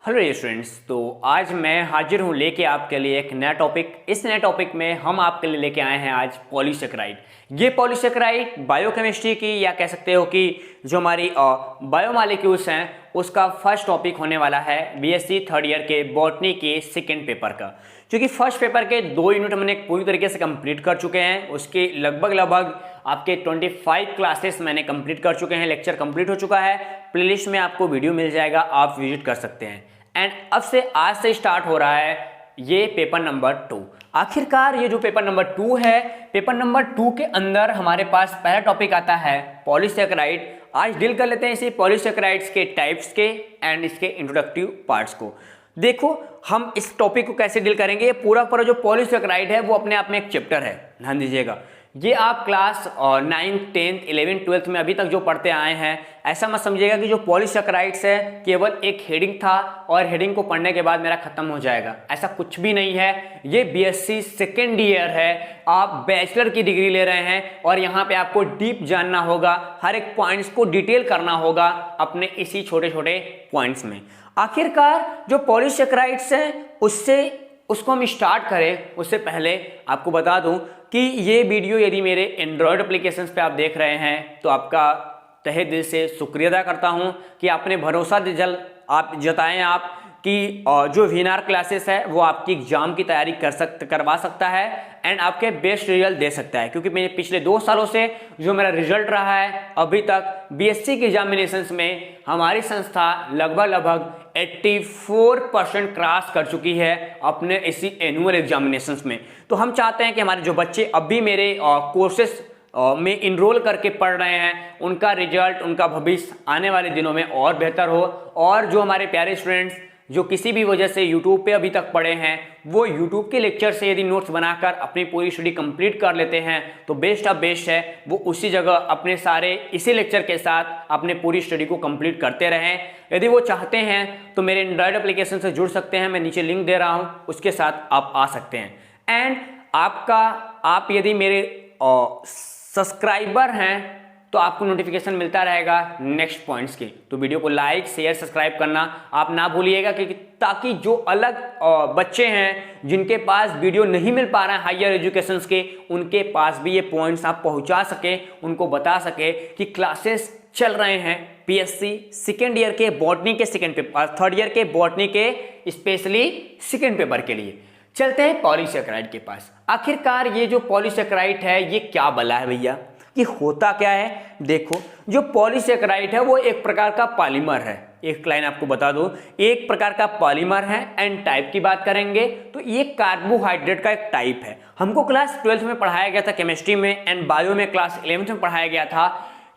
Hello students, तो आज मैं हाजिर हूँ लेके आपके लिए एक नया टॉपिक। इस नए टॉपिक में हम आपके लिए लेके आए हैं आज पॉलीसेकेराइड। ये पॉलीसेकेराइड बायोकेमिस्ट्री की या कह सकते हो कि जो हमारी बायोमॉलिक्यूल्स हैं उसका फर्स्ट टॉपिक होने वाला है बीएससी थर्ड ईयर के बॉटनी के सेकेंड पेपर का। क्योंकि फर्स्ट पेपर के 2 यूनिट हमने पूरी तरीके से कंप्लीट कर चुके हैं। उसके लगभग आपके 25 क्लासेस मैंने कंप्लीट कर चुके हैं, लेक्चर कंप्लीट हो चुका है। प्लेलिस्ट में आपको वीडियो मिल जाएगा, आप विजिट कर सकते हैं। एंड अब से आज से स्टार्ट हो रहा है ये पेपर नंबर 2। आखिरकार ये जो पेपर नंबर 2 है, पेपर नंबर 2 के अंदर हमारे पास पहला टॉपिक आता है पॉलीसेकेराइड। आज डील कर लेते हैं इसी पॉलीसेकेराइड्स के टाइप्स के एंड इसके इंट्रोडक्टिव पार्ट्स को। देखो हम इस टॉपिक को कैसे डील करेंगे। ये पूरा जो पॉलीसेकेराइड है वो अपने आप में एक चैप्टर है, ध्यान दीजिएगा। ये आप class 9th 10th 11th 12th में अभी तक जो पढ़ते आए हैं, ऐसा मत समझिएगा कि जो पॉलीसेकेराइड्स है केवल एक हेडिंग था और हेडिंग को पढ़ने के बाद मेरा खत्म हो जाएगा। ऐसा कुछ भी नहीं है। ये बीएससी सेकेंड ईयर है, आप बैचलर की डिग्री ले रहे हैं और यहाँ पे आपको डीप जानना होगा, हर एक पॉइंट्स को डिटेल करना होगा अपने इसी छोटे छोटे पॉइंट्स में। आखिरकार जो पॉलीसेकेराइड्स हैं उसको हम स्टार्ट करें उससे पहले आपको बता दूं कि ये वीडियो यदि मेरे एंड्रॉयड एप्लीकेशंस पे आप देख रहे हैं तो आपका तहे दिल से शुक्रिया अदा करता हूं कि आपने भरोसा जताएं आप कि जो वीनार क्लासेस है वो आपकी एग्जाम की तैयारी करवा सकता है एंड आपके बेस्ट रिजल्ट दे सकता है। क्योंकि मैंने पिछले 2 सालों से जो मेरा रिजल्ट रहा है अभी तक बीएससी के एग्जामिनेशंस में हमारी संस्था लगभग 84% क्रॉस कर चुकी है अपने इसी एनुअल एग्जामिनेशंस में। तो हम चाहते हैं कि हमारे जो बच्चे अभी मेरे कोर्सेस में इनरोल करके पढ़ रहे हैं उनका रिजल्ट, उनका भविष्य आने वाले दिनों में और बेहतर हो। और जो हमारे प्यारे स्टूडेंट्स जो किसी भी वजह से YouTube पे अभी तक पढ़े हैं वो YouTube के लेक्चर से यदि नोट्स बनाकर अपनी पूरी स्टडी कंप्लीट कर लेते हैं तो बेस्ट ऑफ बेस्ट है। वो उसी जगह अपने सारे इसी लेक्चर के साथ अपने पूरी स्टडी को कंप्लीट करते रहें। यदि वो चाहते हैं तो मेरे एंड्रॉयड एप्लीकेशन से जुड़ सकते हैं, मैं नीचे लिंक दे रहा हूँ, उसके साथ आप आ सकते हैं। एंड आप यदि मेरे सब्सक्राइबर हैं तो आपको नोटिफिकेशन मिलता रहेगा नेक्स्ट पॉइंट्स के। तो वीडियो को लाइक शेयर सब्सक्राइब करना आप ना भूलिएगा कि ताकि जो अलग बच्चे हैं जिनके पास वीडियो नहीं मिल पा रहा है हायर एजुकेशंस के, उनके पास भी ये पॉइंट्स आप पहुंचा सके, उनको बता सके कि क्लासेस चल रहे हैं पीएससी सेकेंड ईयर के बॉटनी के सेकेंड पेपर, थर्ड ईयर के बॉटनी के स्पेशली सेकेंड पेपर के लिए। चलते हैं पॉलीसेकेराइड के पास। आखिरकार ये जो पॉलीसेकेराइड है ये क्या बला है भैया, कि होता क्या है। देखो जो पॉलीसेकेराइड है वो एक प्रकार का पॉलीमर है। एक लाइन आपको बता दूं, एक प्रकार का पॉलीमर है। एंड टाइप की बात करेंगे तो ये कार्बोहाइड्रेट का एक टाइप है। हमको क्लास 12th में पढ़ाया गया था केमिस्ट्री में एंड बायो में क्लास 11th में पढ़ाया गया था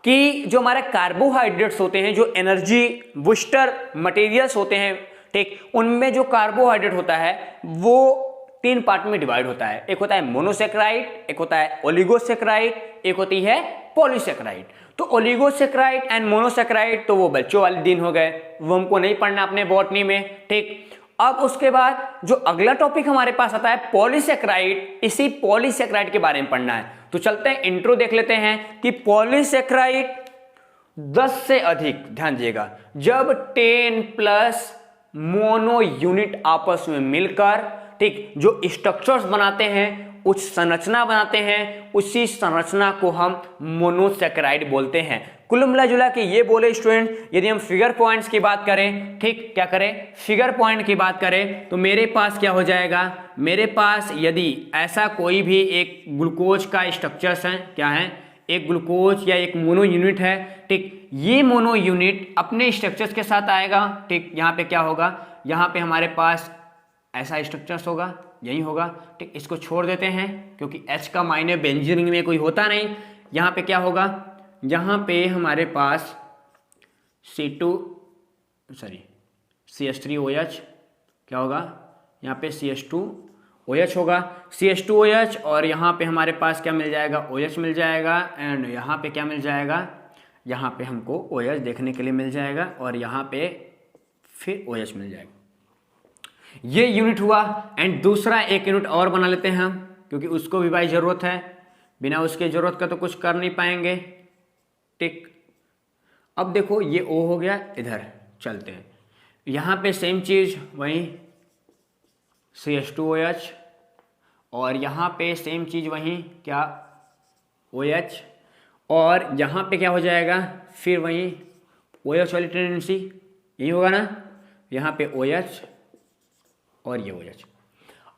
कि जो हमारे कार्बोहाइड्रेट्स होते हैं, जो एनर्जी बूस्टर मटेरियल्स होते हैं, ठीक, उनमें जो कार्बोहाइड्रेट होता है वो 3 पार्ट में डिवाइड होता है। एक होता है मोनोसेकेराइड, एक होता है ओलिगोसेकेराइड, एक होती है पॉलीसेकेराइड। तो ओलिगोसेकेराइड एंड मोनोसेकेराइड तो वो बच्चों वाले दिन हो गए, वो हमको नहीं पढ़ना अपने बॉटनी में, ठीक। अब उसके बाद जो अगला टॉपिक हमारे पास आता है पॉलीसेकेराइड, इसी पॉलीसेकेराइड के बारे में पढ़ना है। तो चलते हैं इंट्रो देख लेते हैं कि पॉलीसेकेराइड 10 से अधिक, ध्यान दीजिएगा, जब 10+ मोनो यूनिट आपस में मिलकर, ठीक, जो स्ट्रक्चर्स बनाते हैं, उस संरचना बनाते हैं, उसी संरचना को हम मोनोसेकेराइड बोलते हैं। कुल मिला जुला के ये बोले स्टूडेंट, यदि हम फिगर पॉइंट्स की बात करें, ठीक, क्या करें, फिगर पॉइंट की बात करें तो मेरे पास क्या हो जाएगा, मेरे पास यदि ऐसा कोई भी एक ग्लूकोज का स्ट्रक्चर्स है, क्या है, एक ग्लूकोज या एक मोनो यूनिट है, ठीक, ये मोनो यूनिट अपने स्ट्रक्चर्स के साथ आएगा, ठीक। यहाँ पे क्या होगा, यहाँ पे हमारे पास ऐसा स्ट्रक्चर्स होगा, यही होगा, ठीक। इसको छोड़ देते हैं क्योंकि H का मायने बेंजीन में कोई होता नहीं। यहाँ पे क्या होगा, यहाँ पे हमारे पास CH3OH क्या होगा, यहाँ पे CH2OH होगा, CH2OH, और यहाँ पे हमारे पास क्या मिल जाएगा, OH मिल जाएगा। एंड यहाँ पे क्या मिल जाएगा, यहाँ पे हमको OH देखने के लिए मिल जाएगा और यहाँ पे फिर OH मिल जाएगा। ये यूनिट हुआ। एंड दूसरा एक यूनिट और बना लेते हैं हम, क्योंकि उसको भी भाई जरूरत है, बिना उसके जरूरत का तो कुछ कर नहीं पाएंगे, ठीक। अब देखो ये O हो गया, इधर चलते हैं। यहाँ पे सेम चीज़ वही CH2OH, और यहाँ पे सेम चीज़ वही क्या OH, और यहाँ पे क्या हो जाएगा फिर वही OH वाली टेंडेंसी, यही होगा ना, यहाँ पे OH और ये OH।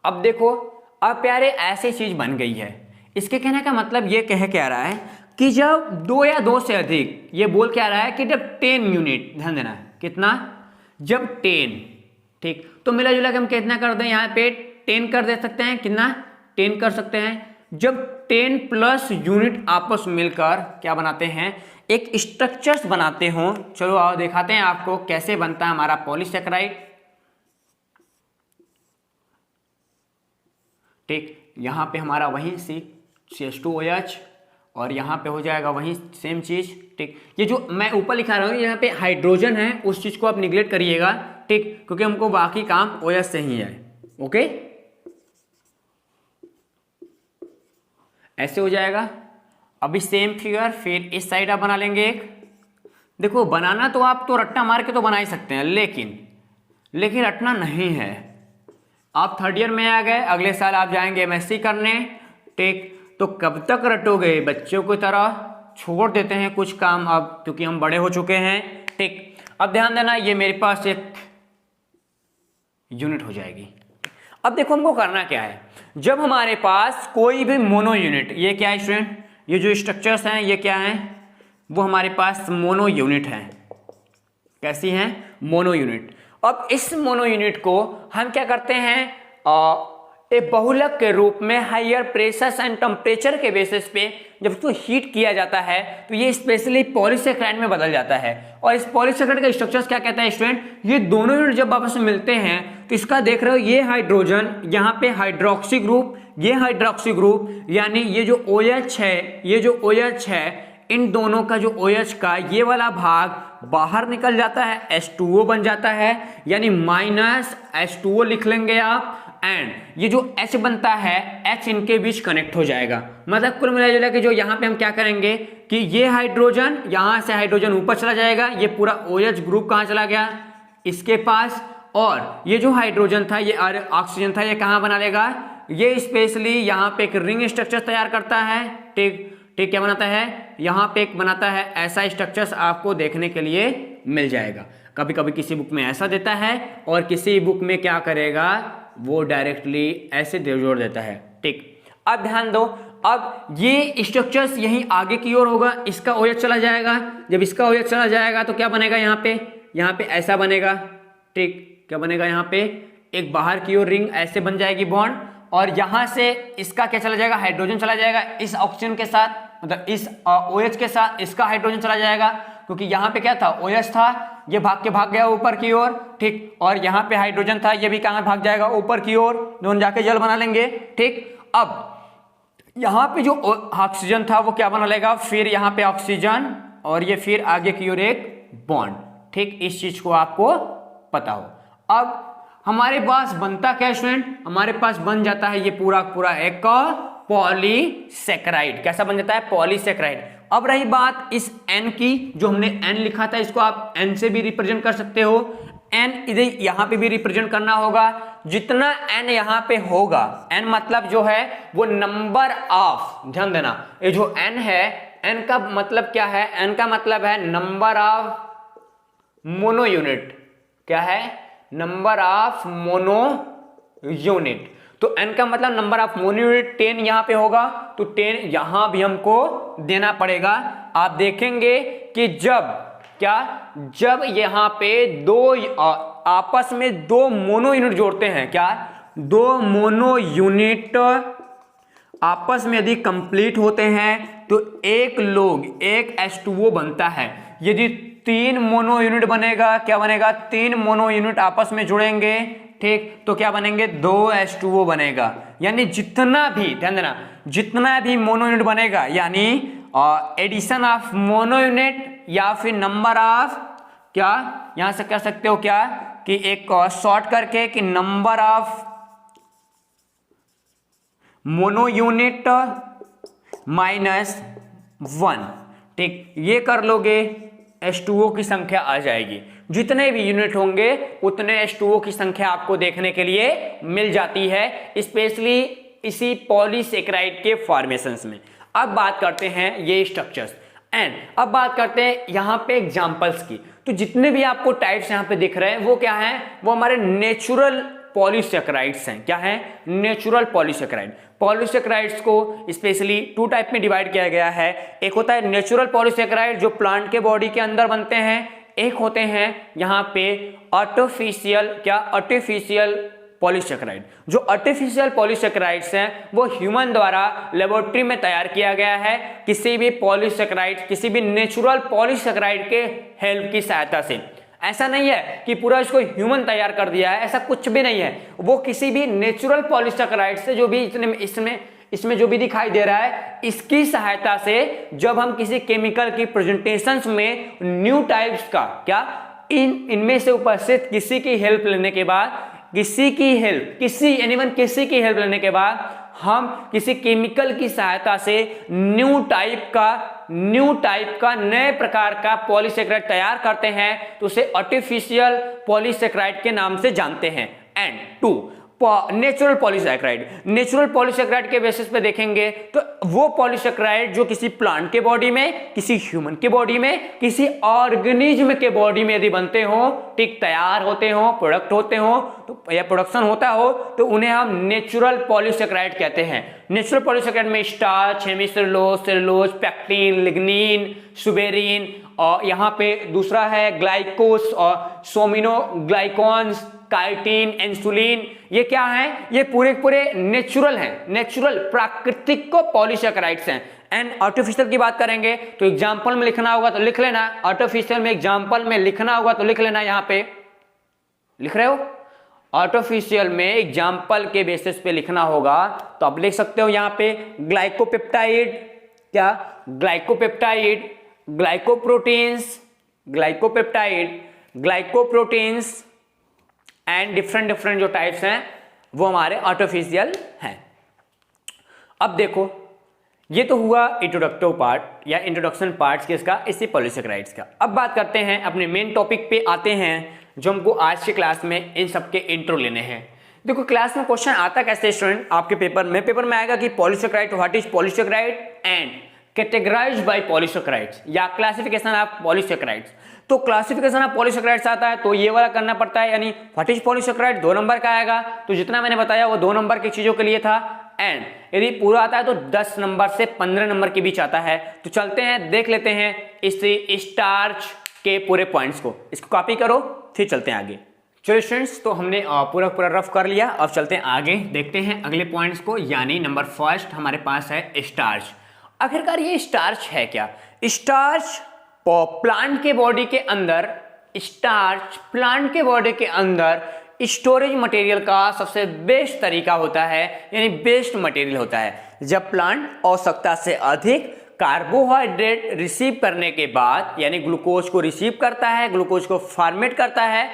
अब देखो, अब प्यारे ऐसी चीज़ बन गई है। इसके कहने का मतलब ये कह क्या रहा है कि जब दो या दो से अधिक, ये बोल क्या रहा है कि जब 10 यूनिट, ध्यान देना कितना, जब 10, ठीक, तो मिला जुला के हम कितना कर दें, यहाँ पे 10 कर दे सकते हैं, कितना 10 कर सकते हैं। जब 10 प्लस यूनिट आपस में मिलकर क्या बनाते हैं, एक स्ट्रक्चर्स बनाते हो। चलो आओ दिखाते हैं आपको कैसे बनता है हमारा पॉलीसेकेराइड। ठीक, यहाँ पे हमारा वही CH2OH, और यहाँ पे हो जाएगा वही सेम चीज। ठीक, ये जो मैं ऊपर लिखा रहा हूँ यहाँ पे हाइड्रोजन है, उस चीज को आप निगलेक्ट करिएगा, ठीक, क्योंकि हमको बाकी काम OH से ही है। ओके, ऐसे हो जाएगा। अभी सेम फिगर फिर इस साइड आप बना लेंगे एक। देखो, बनाना तो आप तो रट्टा मार के तो बना ही सकते हैं, लेकिन रटना नहीं है। आप 3rd ईयर में आ गए, अगले साल आप जाएंगे MSc करने, ठीक, तो कब तक रटोगे, बच्चों की तरह छोड़ देते हैं कुछ काम अब, क्योंकि हम बड़े हो चुके हैं। ठीक, अब ध्यान देना, ये मेरे पास एक यूनिट हो जाएगी। अब देखो हमको करना क्या है, जब हमारे पास कोई भी मोनो यूनिट, ये क्या है स्टूडेंट, ये जो स्ट्रक्चर्स हैं ये क्या हैं, वो हमारे पास मोनो यूनिट हैं। कैसी हैं, मोनो यूनिट। अब इस मोनो यूनिट को हम क्या करते हैं, एक बहुलक के रूप में हायर प्रेशर एंड टेम्परेचर के बेसिस पे जब इसको हीट किया जाता है तो ये स्पेशली पॉलीसेकेराइड में बदल जाता है। और इस पॉलीसेकेराइड का स्ट्रक्चर्स क्या कहता है स्टूडेंट, ये दोनों यूनिट जब आपस में मिलते हैं तो इसका देख रहे हो, ये हाइड्रोजन, यहाँ पे हाइड्रोक्सी ग्रुप, ये हाइड्रोक्सी ग्रुप, यानी ये जो OH है, ये जो OH है, इन दोनों का जो OH का ये वाला भाग बाहर निकल जाता है, H2O बन जाता है, यानी माइनस H2O लिख लेंगे आप, एंड ये जो H बनता है, H इनके बीच कनेक्ट हो जाएगा। मतलब कुल मिला जुला के जो यहाँ पे हम क्या करेंगे कि ये हाइड्रोजन, यहाँ से हाइड्रोजन ऊपर चला जाएगा, ये पूरा OH ग्रुप कहाँ चला गया, इसके पास, और ये जो हाइड्रोजन था, ये ऑक्सीजन था, ये कहाँ बना लेगा, ये स्पेशली यहाँ पे एक रिंग स्ट्रक्चर तैयार करता है। ठीक, क्या बनाता है, यहाँ पे एक बनाता है, ऐसा स्ट्रक्चर्स आपको देखने के लिए मिल जाएगा। कभी कभी किसी बुक में ऐसा देता है, और किसी बुक में क्या करेगा, वो डायरेक्टली ऐसे जोड़ देता है। ठीक, अब ध्यान दो, अब ये स्ट्रक्चर्स यहीं आगे की ओर होगा, इसका OH चला जाएगा, जब इसका OH चला जाएगा तो क्या बनेगा, यहाँ पे ऐसा बनेगा। ठीक, क्या बनेगा, यहाँ पे एक बाहर की ओर रिंग ऐसे बन जाएगी बॉन्ड, और यहां से इसका क्या चला जाएगा, हाइड्रोजन चला जाएगा इस ऑक्सीजन के साथ, मतलब इस OH के साथ इसका हाइड्रोजन चला जाएगा, क्योंकि यहाँ पे क्या था, OH था, ये भाग गया ऊपर की ओर। ठीक, और यहाँ पे हाइड्रोजन था, ये भी कहाँ भाग जाएगा, ऊपर की ओर, दोनों जाके जल बना लेंगे। ठीक, अब यहाँ पे जो ऑक्सीजन था वो क्या बना लेगा, फिर यहाँ पे ऑक्सीजन, और ये फिर आगे की ओर एक बॉन्ड। ठीक, इस चीज को आपको पता हो। अब हमारे पास बनता क्या स्टूडेंट, हमारे पास बन जाता है ये पूरा एक पॉलीसेकेराइड। कैसा बन जाता है, पॉलीसेकेराइड। अब रही बात इस N की, जो हमने N लिखा था, इसको आप N से भी रिप्रेजेंट कर सकते हो। N इधर यहाँ पे भी रिप्रेजेंट करना होगा, जितना N यहाँ पे होगा, N मतलब जो है वो नंबर ऑफ, ध्यान देना, ये जो N है, N का मतलब क्या है, N का मतलब है नंबर ऑफ मोनो यूनिट। क्या है, नंबर ऑफ मोनो यूनिट। तो n का मतलब नंबर ऑफ मोनो यूनिट 10 यहां पे होगा, तो 10 यहां भी हमको देना पड़ेगा। आप देखेंगे कि जब यहां पे दो आपस में दो मोनो यूनिट जोड़ते हैं, क्या, दो मोनो यूनिट आपस में यदि कंप्लीट होते हैं तो एक H2O बनता है। यदि 3 मोनो यूनिट बनेगा, क्या बनेगा, 3 मोनो यूनिट आपस में जुड़ेंगे, ठीक, तो क्या बनेंगे, 2 H2O बनेगा। यानी जितना भी, ध्यान देना, जितना भी मोनो यूनिट बनेगा, यानी एडिशन ऑफ मोनो यूनिट या फिर नंबर ऑफ, क्या यहां से कह सकते हो क्या कि एक शॉर्ट करके कि नंबर ऑफ मोनो यूनिट -1। ठीक, ये कर लोगे, H2O की संख्या आ जाएगी। जितने भी यूनिट होंगे उतने H2O की संख्या आपको देखने के लिए मिल जाती है, स्पेशली इसी पॉलीसेकेराइड के फॉर्मेशंस में। अब बात करते हैं ये स्ट्रक्चर्स एंड अब बात करते हैं यहाँ पे एग्जांपल्स की। तो जितने भी आपको टाइप्स यहाँ पे दिख रहे हैं वो क्या है, वो हमारे नेचुरल पॉलीसेकेराइड्स हैं। क्या है, नेचुरल पॉलीसेकेराइड। पॉलीसेकेराइड्स को स्पेशली 2 टाइप में डिवाइड किया गया है। एक होता है नेचुरल पॉलीसेकेराइड जो प्लांट के बॉडी के अंदर बनते हैं, एक होते हैं यहाँ पे आर्टिफिशियल, क्या आर्टिफिशियल पॉलीसेकेराइड। जो आर्टिफिशियल पॉलीसेकेराइड्स हैं वो ह्यूमन द्वारा लेबोरेटरी में तैयार किया गया है, किसी भी पॉलीसेकेराइड, किसी भी नेचुरल पॉलीसेकेराइड के हेल्प की सहायता से। ऐसा नहीं है कि पूरा इसको ह्यूमन तैयार कर दिया है, ऐसा कुछ भी नहीं है। वो किसी भी नेचुरल पॉलीसेकेराइड से जो भी इसमें जो भी दिखाई दे रहा है, इसकी सहायता से जब हम किसी केमिकल की प्रेजेंटेशंस में न्यू टाइप्स का, क्या इनमें से उपस्थित किसी की हेल्प लेने के बाद, किसी की हेल्प लेने के बाद हम किसी केमिकल की सहायता से न्यू टाइप का नए प्रकार का पॉलीसेकेराइड तैयार करते हैं, तो उसे आर्टिफिशियल पॉलीसेकेराइड के नाम से जानते हैं। एंड 2 नेचुरल पॉलीसेकेराइड के बेसिस पे देखेंगे तो वो पॉलीसेकेराइड जो किसी प्लांट के बॉडी में, किसी ह्यूमन के बॉडी में, किसी ऑर्गेनिज्म के बॉडी में यदि बनते हो, ठीक तैयार होते हो, प्रोडक्ट होते हो तो या प्रोडक्शन होता हो, तो उन्हें हम नेचुरल पॉलीसेकेराइड कहते हैं। नेचुरल पॉलीसेकेराइड में starch, cellulose, pectin, lignin, suberin, और यहाँ पे दूसरा है ग्लाइकोस और सोमिनोग्लाइकॉन्स, काइटिन, इंसुलिन। ये क्या है, ये पूरे नेचुरल हैं, नेचुरल प्राकृतिक को पॉलीसेकेराइड्स हैं। एंड आर्टिफिशियल की बात करेंगे तो एग्जांपल में लिखना होगा तो लिख लेना, आर्टिफिशियल में एग्जांपल में लिखना होगा तो लिख लेना। यहाँ पे लिख रहे हो, आर्टिफिशियल में एग्जांपल के बेसिस पे लिखना होगा तो आप लिख सकते हो यहाँ पे ग्लाइकोपेप्टाइड, क्या ग्लाइकोपेप्टाइड, ग्लाइकोप्रोटीन्स एंड डिफरेंट जो टाइप्स हैं वो हमारे आर्टिफिशियल हैं। अब देखो, ये तो हुआ इंट्रोडक्टिव पार्ट या इंट्रोडक्शन पार्ट किसका, इसी पॉलीसेकेराइड्स का। अब बात करते हैं अपने मेन टॉपिक पे आते हैं, जो हमको आज के क्लास में इन सबके इंट्रो लेने हैं। देखो क्लास में क्वेश्चन आता कैसे स्टूडेंट, आपके पेपर में आएगा कि polysaccharide, what is polysaccharide and categorised by polysaccharides या क्लासिफिकेशन ऑफ पॉलीसेकेराइड्स। तो क्लासिफिकेशन ऑफ पॉलीसेकेराइड्स आता है तो ये वाला करना पड़ता है, यानी व्हाट इज पॉलीसेकेराइड 2 नंबर का आएगा। तो जितना मैंने बताया वो 2 नंबर की चीजों के लिए था। एंड यदि पूरा आता है तो 10 नंबर से 15 नंबर के बीच आता है। तो चलते हैं, देख लेते हैं इस स्टार्च के पूरे पॉइंट्स को, इसको कॉपी करो, फिर चलते हैं आगे। चलो स्टूडेंट्स, तो हमने पूरा रफ कर लिया। अब चलते हैं आगे, देखते हैं अगले पॉइंट्स को। यानी नंबर फर्स्ट हमारे पास है स्टार्च। आखिरकार ये स्टार्च है क्या? स्टार्च प्लांट के बॉडी के अंदर, स्टोरेज मटेरियल का सबसे बेस्ट तरीका होता है, यानी बेस्ट मटेरियल होता है। जब प्लांट आवश्यकता से अधिक कार्बोहाइड्रेट रिसीव करने के बाद, यानी ग्लूकोज को रिसीव करता है, ग्लूकोज को फॉर्मेट करता है,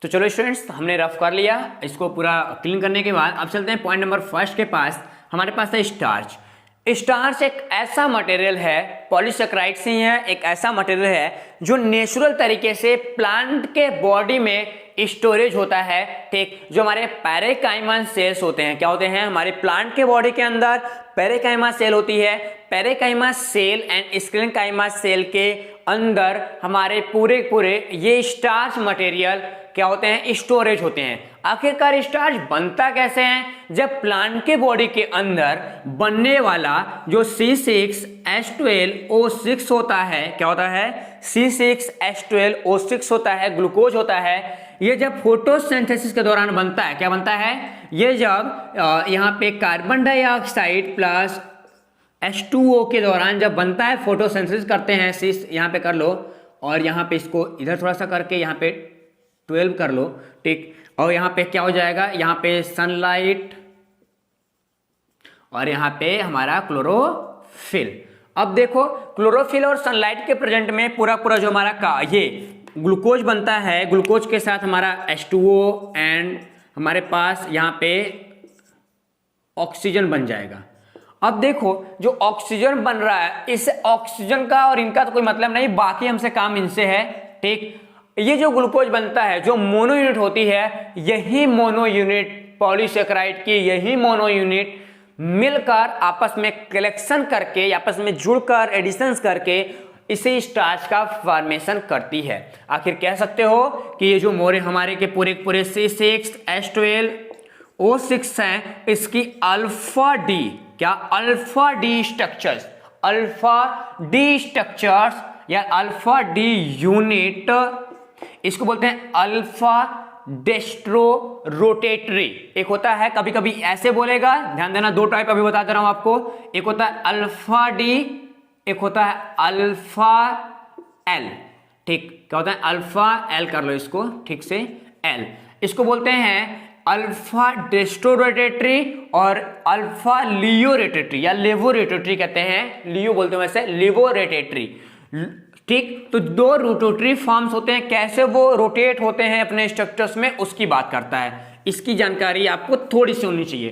तो चलो स्टूडेंट्स, हमने रफ कर लिया। इसको पूरा क्लीन करने के बाद अब चलते हैं पॉइंट नंबर फर्स्ट के पास। हमारे पास है स्टार्च। स्टार्च एक ऐसा मटेरियल है, पॉलीसेकेराइड से है, एक ऐसा मटेरियल है जो नेचुरल तरीके से प्लांट के बॉडी में स्टोरेज होता है। ठीक, जो हमारे पैरेकाइमा सेल्स होते हैं, क्या होते हैं हमारे प्लांट के बॉडी के अंदर पैरेकाइमा सेल होती है। पैरेकाइमा सेल एंड स्क्लेरेंकाइमा सेल के अंदर हमारे पूरे ये स्टार्च मटेरियल क्या होते हैं, स्टोरेज होते हैं। आखिरकार स्टार्च बनता कैसे है? जब प्लांट के बॉडी के अंदर बनने वाला जो C6H12O6 होता है, क्या होता है, C6H12O6 होता है, ग्लूकोज होता है। ये जब फोटोसिंथेसिस के दौरान बनता है, क्या बनता है, ये जब यहाँ पे कार्बन डाइऑक्साइड प्लस H2O के दौरान जब बनता है, फोटोसिंथेसिस करते हैं, यहाँ पे कर लो, और यहाँ पे इसको इधर थोड़ा सा करके यहाँ पे 12 कर लो। ठीक, और यहाँ पे क्या हो जाएगा, यहाँ पे सनलाइट और यहाँ पे हमारा क्लोरोफिल। अब देखो क्लोरोफिल और सनलाइट के प्रेजेंट में पूरा जो हमारा ये ग्लूकोज बनता है, ग्लूकोज के साथ हमारा H2O एंड हमारे पास यहाँ पे ऑक्सीजन बन जाएगा। अब देखो जो ऑक्सीजन बन रहा है, इस ऑक्सीजन का और इनका तो कोई मतलब नहीं, बाकी हमसे काम इनसे है, ठीक। ये जो ग्लूकोज बनता है, जो मोनो यूनिट होती है, यही मोनो यूनिट पॉलीसेकेराइड की, यही मोनो यूनिट मिलकर आपस में कलेक्शन करके, आपस में जुड़कर एडिशंस करके इसे स्टार्च का फॉर्मेशन करती है। आखिर कह सकते हो कि ये जो मोरे हमारे के पूरे पूरे C6H12O6 हैं, इसकी अल्फा डी, क्या alpha D structures, alpha D structures या अल्फा डी यूनिट, इसको बोलते हैं अल्फा डेस्ट्रो रोटेटरी। एक होता है, कभी कभी ऐसे बोलेगा, ध्यान देना, दो टाइप अभी बता दे रहा हूं आपको, एक होता है अल्फा डी, एक होता है अल्फा एल, ठीक। क्या होता है अल्फा एल, कर लो इसको ठीक से, एल, इसको बोलते हैं अल्फा डेस्ट्रो रोटेटरी और अल्फा लियो रोटेटरी या लेवो रोटेटरी कहते हैं, लियो बोलते हैं वैसे, लेवो रोटेटरी, ठीक। तो दो रोटेटरी फॉर्म्स होते हैं, कैसे वो रोटेट होते हैं अपने स्ट्रक्चर्स में, उसकी बात करता है। इसकी जानकारी आपको थोड़ी सी होनी चाहिए।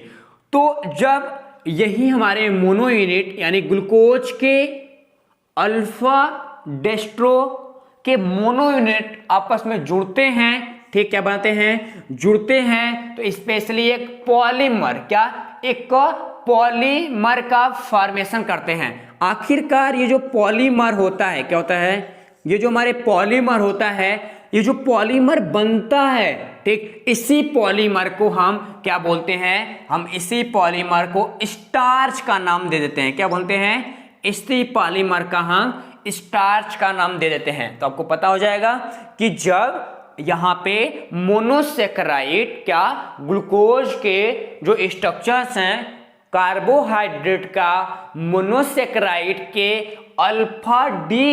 तो जब यही हमारे मोनो यूनिट यानी ग्लूकोज के अल्फा डेस्ट्रो के मोनो यूनिट आपस में जुड़ते हैं, ठीक, क्या बनाते हैं, जुड़ते हैं, तो स्पेशली एक पॉलीमर, क्या एक पॉलीमर का फॉर्मेशन करते हैं। आखिरकार ये जो पॉलीमर होता है, क्या होता है, ये जो हमारे पॉलीमर होता है, ये जो पॉलीमर बनता है, ठीक, इसी पॉलीमर को हम क्या बोलते हैं, हम इसी पॉलीमर को स्टार्च का नाम दे देते हैं। क्या बोलते हैं, इसी पॉलीमर का हम स्टार्च का नाम दे देते हैं। तो आपको पता हो जाएगा कि जब यहाँ पे मोनोसेकेराइड, क्या ग्लूकोज के जो स्ट्रक्चर्स हैं, कार्बोहाइड्रेट का मोनोसेकेराइड के अल्फा डी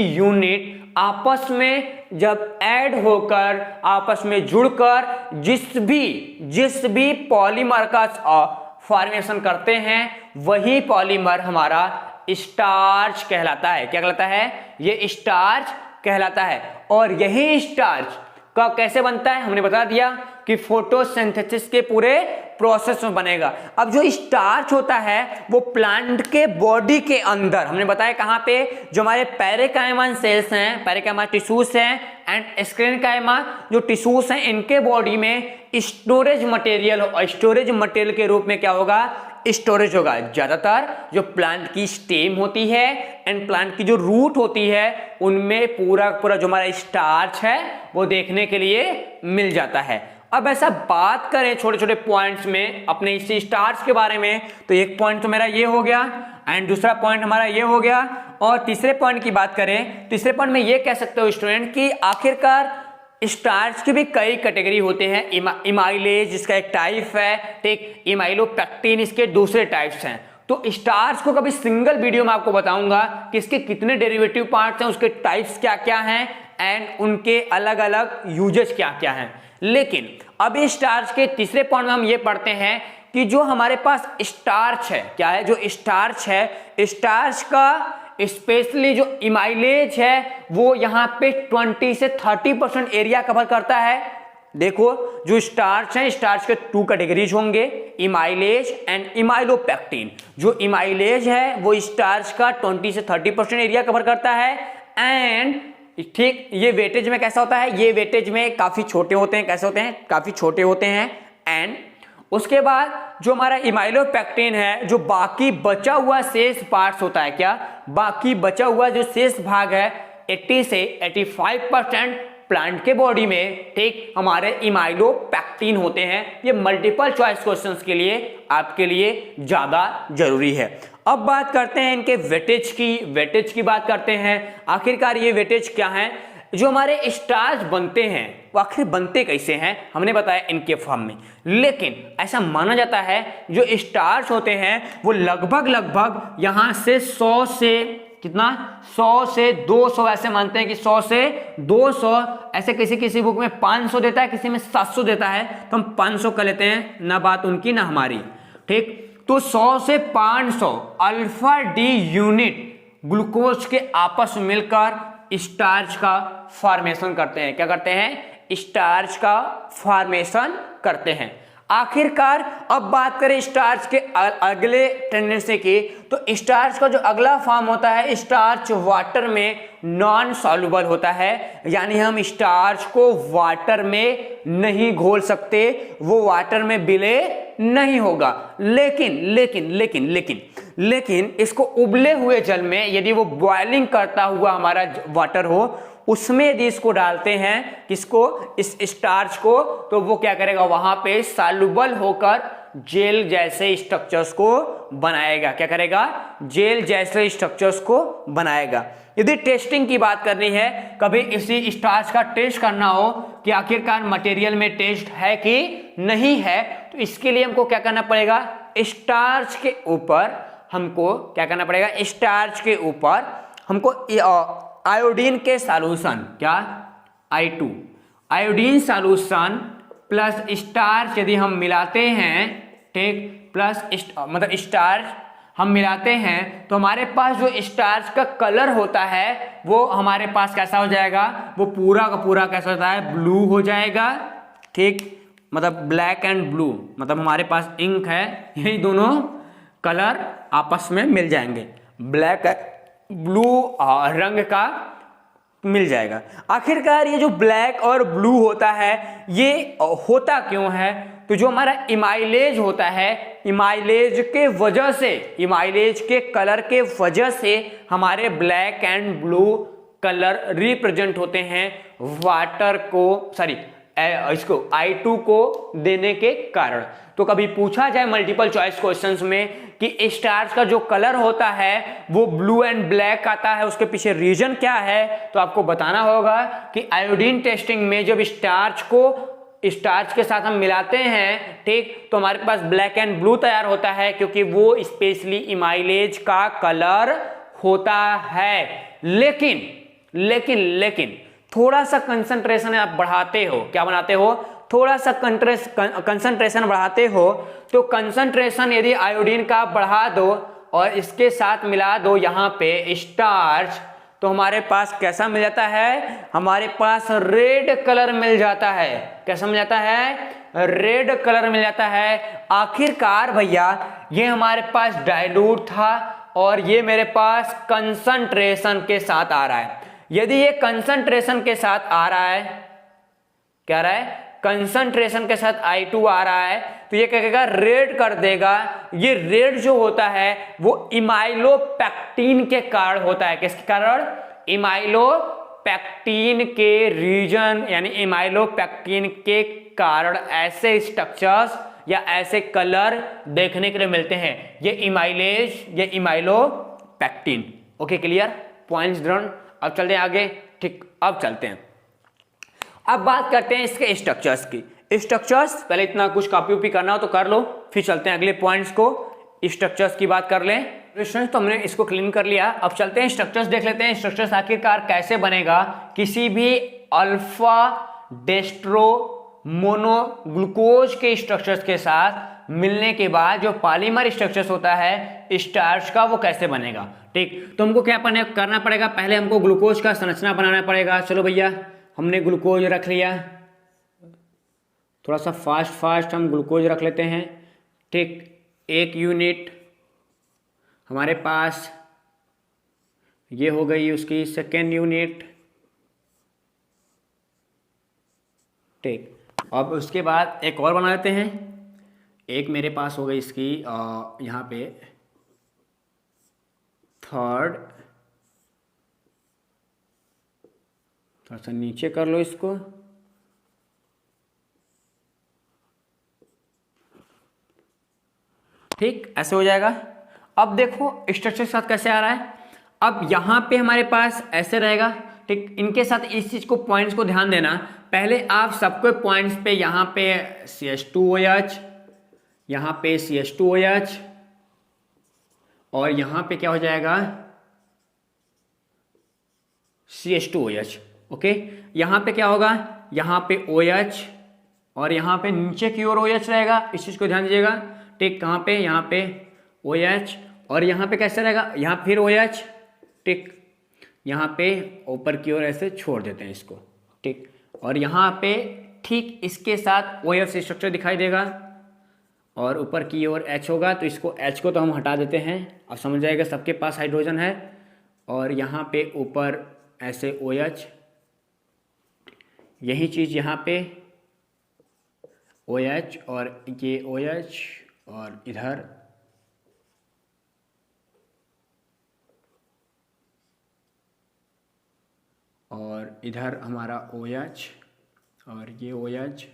यूनिट आपस में जब ऐड होकर, आपस में जुड़कर जिस भी पॉलीमर का फॉर्मेशन करते हैं, वही पॉलीमर हमारा स्टार्च कहलाता है। क्या कहलाता है, ये स्टार्च कहलाता है। और यही स्टार्च का कैसे बनता है, हमने बता दिया कि फोटोसिंथेसिस के पूरे प्रोसेस में बनेगा। अब जो स्टार्च होता है वो प्लांट के बॉडी के अंदर, हमने बताया कहां पे, जो हमारे पैरेकाइमा सेल्स हैं, पैरेकाइमा टिश्यूज हैं एंड स्क्लेरेन्काइमा जो टिश्यूज हैं, इनके बॉडी में स्टोरेज मटेरियल के रूप में क्या होगा, स्टोरेज होगा। ज्यादातर जो प्लांट की स्टेम होती है एंड प्लांट की जो रूट होती है, उनमें पूरा जो हमारा स्टार्च है वो देखने के लिए मिल जाता है। अब ऐसा बात करें छोटे छोटे पॉइंट्स में अपने इसी स्टार्च के बारे में, तो एक पॉइंट तो मेरा ये हो गया एंड दूसरा पॉइंट हमारा ये हो गया। और तीसरे पॉइंट की बात करें, तीसरे पॉइंट में ये कह सकते हो स्टूडेंट कि आखिरकार स्टार्च की भी कई कैटेगरी होते हैं। इमाइलेज इसका एक टाइप है, ठीक, इमाइलोपेक्टिन इसके दूसरे टाइप्स हैं। तो स्टार्च को कभी सिंगल वीडियो में आपको बताऊंगा कि इसके कितने डेरिवेटिव पार्ट्स हैं, उसके टाइप्स क्या क्या हैं एंड उनके अलग अलग यूजेस क्या क्या हैं। लेकिन अभी स्टार्च के तीसरे पॉइंट में हम ये पढ़ते हैं कि जो हमारे पास स्टार्च है, क्या है, जो स्टार्च है, स्टार्च का स्पेशली जो इमाइलेज है वो यहाँ पे 20 से 30% एरिया कवर करता है। देखो जो स्टार्च है, स्टार्च के टू कैटेगरीज होंगे, इमाइलेज एंड इमाइलोपेक्टिन। जो इमाइलेज है वो स्टार्च का 20 से 30% एरिया कवर करता है एंड ठीक, ये वेटेज में कैसा होता है, ये वेटेज में काफी छोटे होते हैं। कैसे होते हैं, काफी छोटे होते हैं। एंड उसके बाद जो हमारा इमाइलोपेक्टिन है, जो बाकी बचा हुआ शेष पार्ट्स होता है, क्या बाकी बचा हुआ जो शेष भाग है, 80 से 85% प्लांट के बॉडी में, ठीक, हमारे इमाइलोपेक्टिन होते हैं। ये मल्टीपल चॉइस क्वेश्चंस के लिए आपके लिए ज्यादा जरूरी है। अब बात करते हैं इनके वेटेज की बात करते हैं। आखिरकार ये वेटेज क्या है, जो हमारे स्टार्च बनते हैं वो आखिर बनते कैसे हैं, हमने बताया इनके फॉर्म में। लेकिन ऐसा माना जाता है जो स्टार्च होते हैं वो लगभग यहां से 100 से कितना, 100 से 200, ऐसे मानते हैं कि 100 से 200, ऐसे किसी बुक में 500 देता है, किसी में 700 देता है, तो हम 500 कर लेते हैं, ना बात उनकी ना हमारी, ठीक। तो 100 से 500 अल्फा डी यूनिट ग्लूकोज के आपस में मिलकर स्टार्च का फॉर्मेशन करते हैं। क्या करते हैं, स्टार्च का फॉर्मेशन करते हैं। आखिरकार अब बात करें स्टार्च के अगले टेंडेंसी की, तो स्टार्च का जो अगला फॉर्म होता है, स्टार्च वाटर में नॉन सॉल्युबल होता है, यानी हम स्टार्च को वाटर में नहीं घोल सकते, वो वाटर में विलय नहीं होगा। लेकिन लेकिन लेकिन लेकिन लेकिन इसको उबले हुए जल में यदि वो बॉइलिंग करता हुआ हमारा वाटर हो, उसमें यदि इसको डालते हैं, किसको, इस स्टार्च को, तो वो क्या करेगा, वहां पे सॉल्युबल होकर जेल जैसे स्ट्रक्चर्स को बनाएगा। क्या करेगा, जेल जैसे स्ट्रक्चर्स को बनाएगा। यदि टेस्टिंग की बात करनी है, कभी इसी स्टार्च का टेस्ट करना हो कि आखिरकार मटेरियल में टेस्ट है कि नहीं है, तो इसके लिए हमको क्या करना पड़ेगा, स्टार्च के ऊपर हमको क्या करना पड़ेगा, स्टार्च के ऊपर हमको आयोडीन के सॉल्यूशन, क्या, I2 iodine solution plus starch यदि हम मिलाते हैं, ठीक, प्लस मतलब स्टार्च हम मिलाते हैं, तो हमारे पास जो स्टार्च का कलर होता है वो हमारे पास कैसा हो जाएगा, वो पूरा का पूरा कैसा होता है, ब्लू हो जाएगा। ठीक, मतलब ब्लैक एंड ब्लू, मतलब हमारे पास इंक है, यही दोनों कलर आपस में मिल जाएंगे, ब्लैक ब्लू रंग का मिल जाएगा। आखिरकार ये जो ब्लैक और ब्लू होता है, ये होता क्यों है, तो जो हमारा इमाइलेज होता है, इमाइलेज के वजह से, इमाइलेज के कलर के वजह से हमारे black and blue colour represent होते हैं वाटर को, सॉरी इसको I2 को देने के कारण। तो कभी पूछा जाए मल्टीपल चॉइस क्वेश्चंस में कि स्टार्च का जो कलर होता है वो ब्लू एंड ब्लैक आता है, उसके पीछे रीजन क्या है, तो आपको बताना होगा कि आयोडीन टेस्टिंग में जब स्टार्च को स्टार्च के साथ हम मिलाते हैं, ठीक, तो हमारे पास ब्लैक एंड ब्लू तैयार होता है, क्योंकि वो स्पेशली इमाइलेज का कलर होता है। लेकिन लेकिन लेकिन थोड़ा सा कंसंट्रेशन आप बढ़ाते हो, क्या बनाते हो, थोड़ा सा कंसंट्रेशन बढ़ाते हो, तो कंसंट्रेशन यदि आयोडीन का बढ़ा दो और इसके साथ मिला दो यहाँ पे स्टार्च, तो हमारे पास कैसा मिल जाता है, हमारे पास रेड कलर मिल जाता है। कैसा मिल जाता है, रेड कलर मिल जाता है। आखिरकार भैया ये हमारे पास डाइल्यूट था और ये मेरे पास कंसंट्रेशन के साथ आ रहा है। यदि ये कंसंट्रेशन के साथ आ रहा है, क्या आ रहा है, कंसंट्रेशन के साथ I2 आ रहा है, तो ये क्या करेगा, रेड कर देगा। ये रेड जो होता है वो इमाइलोपेक्टिन के कारण होता है। किसके कारण, इमाइलोपेक्टिन के रीजन, यानी इमाइलोपेक्टिन के कारण ऐसे स्ट्रक्चर्स या ऐसे कलर देखने के लिए मिलते हैं। ये इमाइलेज, ये amylopectin. Okay, clear, points drawn. अब चलते हैं आगे, ठीक, अब चलते हैं, अब बात करते हैं इसके स्ट्रक्चर्स की। स्ट्रक्चर्स पहले इतना कुछ कॉपी उपी करना हो तो कर लो, फिर चलते हैं अगले पॉइंट्स को, स्ट्रक्चर्स की बात कर लें। तो हमने इसको क्लीन कर लिया, अब चलते हैं स्ट्रक्चर्स देख लेते हैं। स्ट्रक्चर्स आखिरकार कैसे बनेगा किसी भी अल्फा डेस्ट्रो मोनो ग्लूकोज के स्ट्रक्चर्स के साथ मिलने के बाद जो पॉलीमर स्ट्रक्चर्स होता है स्टार्च का, वो कैसे बनेगा। ठीक, तो हमको क्या करना पड़ेगा, पहले हमको ग्लूकोज का संरचना बनाना पड़ेगा। चलो भैया, हमने ग्लूकोज रख लिया, थोड़ा सा फास्ट हम ग्लूकोज रख लेते हैं। ठीक, एक यूनिट हमारे पास ये हो गई उसकी सेकेंड यूनिट। ठीक, अब उसके बाद एक और बना लेते हैं। एक मेरे पास हो गई इसकी यहाँ पे थर्ड, थोड़ा सा नीचे कर लो इसको। ठीक, ऐसे हो जाएगा। अब देखो स्ट्रक्चर के साथ कैसे आ रहा है। अब यहाँ पे हमारे पास ऐसे रहेगा। ठीक, इनके साथ इस चीज को, पॉइंट्स को ध्यान देना। पहले आप सबको पॉइंट्स पे यहाँ पे CH2OH, यहाँ पे CH2OH और यहाँ पे क्या हो जाएगा CH2OH। ओके, यहाँ पे क्या होगा, यहाँ पे OH और यहाँ पे नीचे की ओर OH रहेगा। इस चीज को ध्यान दीजिएगा। ठीक, कहाँ पे, यहाँ पे OH और यहाँ पे कैसे रहेगा, यहाँ फिर OH। ठीक, यहाँ पे ऊपर की ओर ऐसे छोड़ देते हैं इसको। ठीक, और यहाँ पे ठीक इसके साथ OH स्ट्रक्चर दिखाई देगा। और ऊपर की ओर H होगा, तो इसको H को तो हम हटा देते हैं। अब समझ जाएगा सबके पास हाइड्रोजन है। और यहाँ पे ऊपर ऐसे OH, यही चीज़ यहाँ पे OH और ये OH और इधर और इधर हमारा OH और ये OH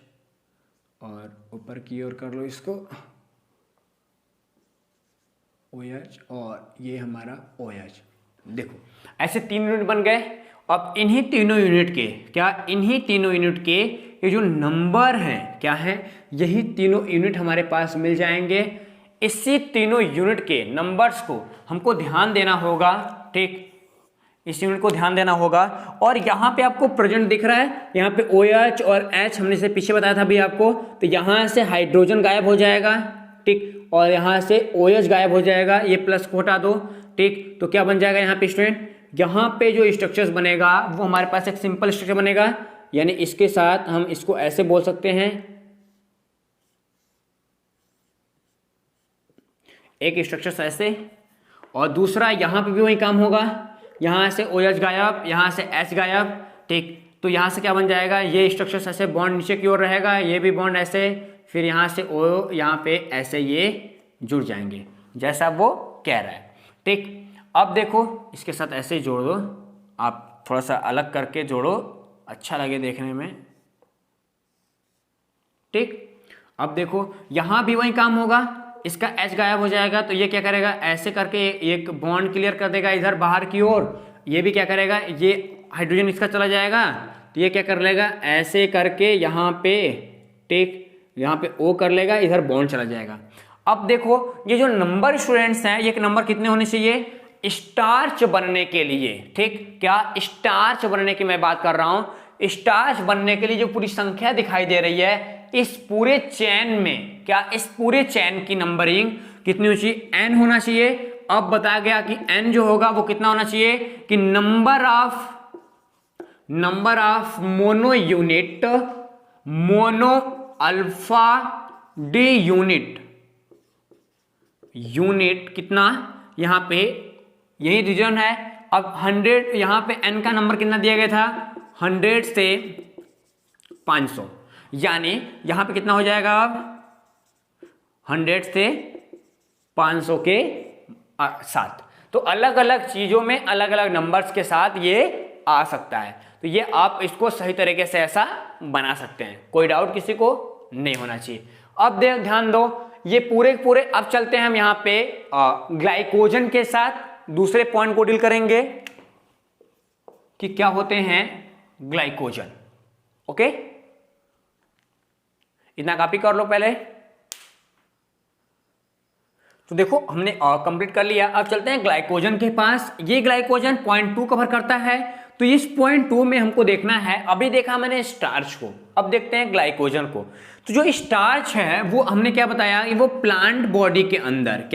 और ऊपर की ओर कर लो इसको OH और ये हमारा OH। देखो ऐसे 3 यूनिट बन गए। अब इन्हीं तीनों यूनिट के इन्हीं तीनों यूनिट के ये जो नंबर हैं क्या है, यही तीनों यूनिट हमारे पास मिल जाएंगे। इसी तीनों यूनिट के नंबर्स को हमको ध्यान देना होगा, ठीक, इस यूनिट को ध्यान देना होगा। और यहाँ पे आपको प्रेजेंट दिख रहा है, यहाँ पे OH और H हमने से पीछे बताया था अभी आपको, तो यहाँ से हाइड्रोजन गायब हो जाएगा, ठीक, और यहाँ से OH गायब हो जाएगा, ये प्लस को हटा दो, ठीक। तो क्या बन जाएगा यहाँ पे स्टूडेंट, यहाँ पे जो स्ट्रक्चर्स बनेगा वो हमारे पास एक सिंपल स्ट्रक्चर बनेगा, यानी इसके साथ हम इसको ऐसे बोल सकते हैं, एक स्ट्रक्चर ऐसे, और दूसरा यहाँ पे भी वही काम होगा, यहाँ से OH गायब, यहाँ से H गायब, ठीक। तो यहाँ से क्या बन जाएगा, ये स्ट्रक्चर ऐसे बॉन्ड नीचे की ओर रहेगा, ये भी बॉन्ड ऐसे, फिर यहाँ से O यहाँ पे ऐसे ये जुड़ जाएंगे जैसा वो कह रहा है, ठीक। अब देखो इसके साथ ऐसे ही जोड़ दो, आप थोड़ा सा अलग करके जोड़ो, अच्छा लगे देखने में, ठीक। अब देखो यहाँ भी वही काम होगा, इसका H गायब हो जाएगा, तो ये क्या करेगा, ऐसे करके एक बॉन्ड क्लियर कर देगा इधर बाहर की ओर। ये भी क्या करेगा, ये हाइड्रोजन इसका चला जाएगा, तो ये क्या कर लेगा, ऐसे करके यहाँ पे, ठीक, यहाँ पे O कर लेगा, इधर बॉन्ड चला जाएगा। अब देखो ये जो नंबर स्टूडेंट्स हैं, ये नंबर कितने होने चाहिए स्टार्च बनने के लिए, ठीक, क्या स्टार्च बनने की मैं बात कर रहा हूं। स्टार्च बनने के लिए जो पूरी संख्या दिखाई दे रही है, इस पूरे चेन में इस पूरे चेन की नंबरिंग कितनी होनी चाहिए, n होना चाहिए। अब बताया गया कि n जो होगा वो कितना होना चाहिए कि number of mono alpha D unit कितना, यहां पे यही रीजन है। अब 100, यहां पे n का नंबर कितना दिया गया था, 100 से 500, यानी यहां पे कितना हो जाएगा, अब 100 से 500 के साथ। तो अलग अलग चीजों में अलग अलग नंबर्स के साथ ये आ सकता है। तो ये आप इसको सही तरीके से ऐसा बना सकते हैं, कोई डाउट किसी को नहीं होना चाहिए। अब ध्यान दो, ये पूरे अब चलते हैं हम यहाँ पे ग्लाइकोजन के साथ दूसरे पॉइंट को डील करेंगे कि क्या होते हैं ग्लाइकोजन। ओके, इतना कॉपी कर लो पहले। तो देखो हमने कंप्लीट कर लिया। अब चलते हैं ग्लाइकोजन के पास। ये ग्लाइकोजन पॉइंट 2 कवर करता है। तो इस पॉइंट 2 में हमको देखना है, अभी देखा मैंने स्टार्च को, अब देखते हैं ग्लाइकोजन को। तो जो स्टार्च है वो हमने क्या बताया कि वो प्लांट बॉडी के अंदर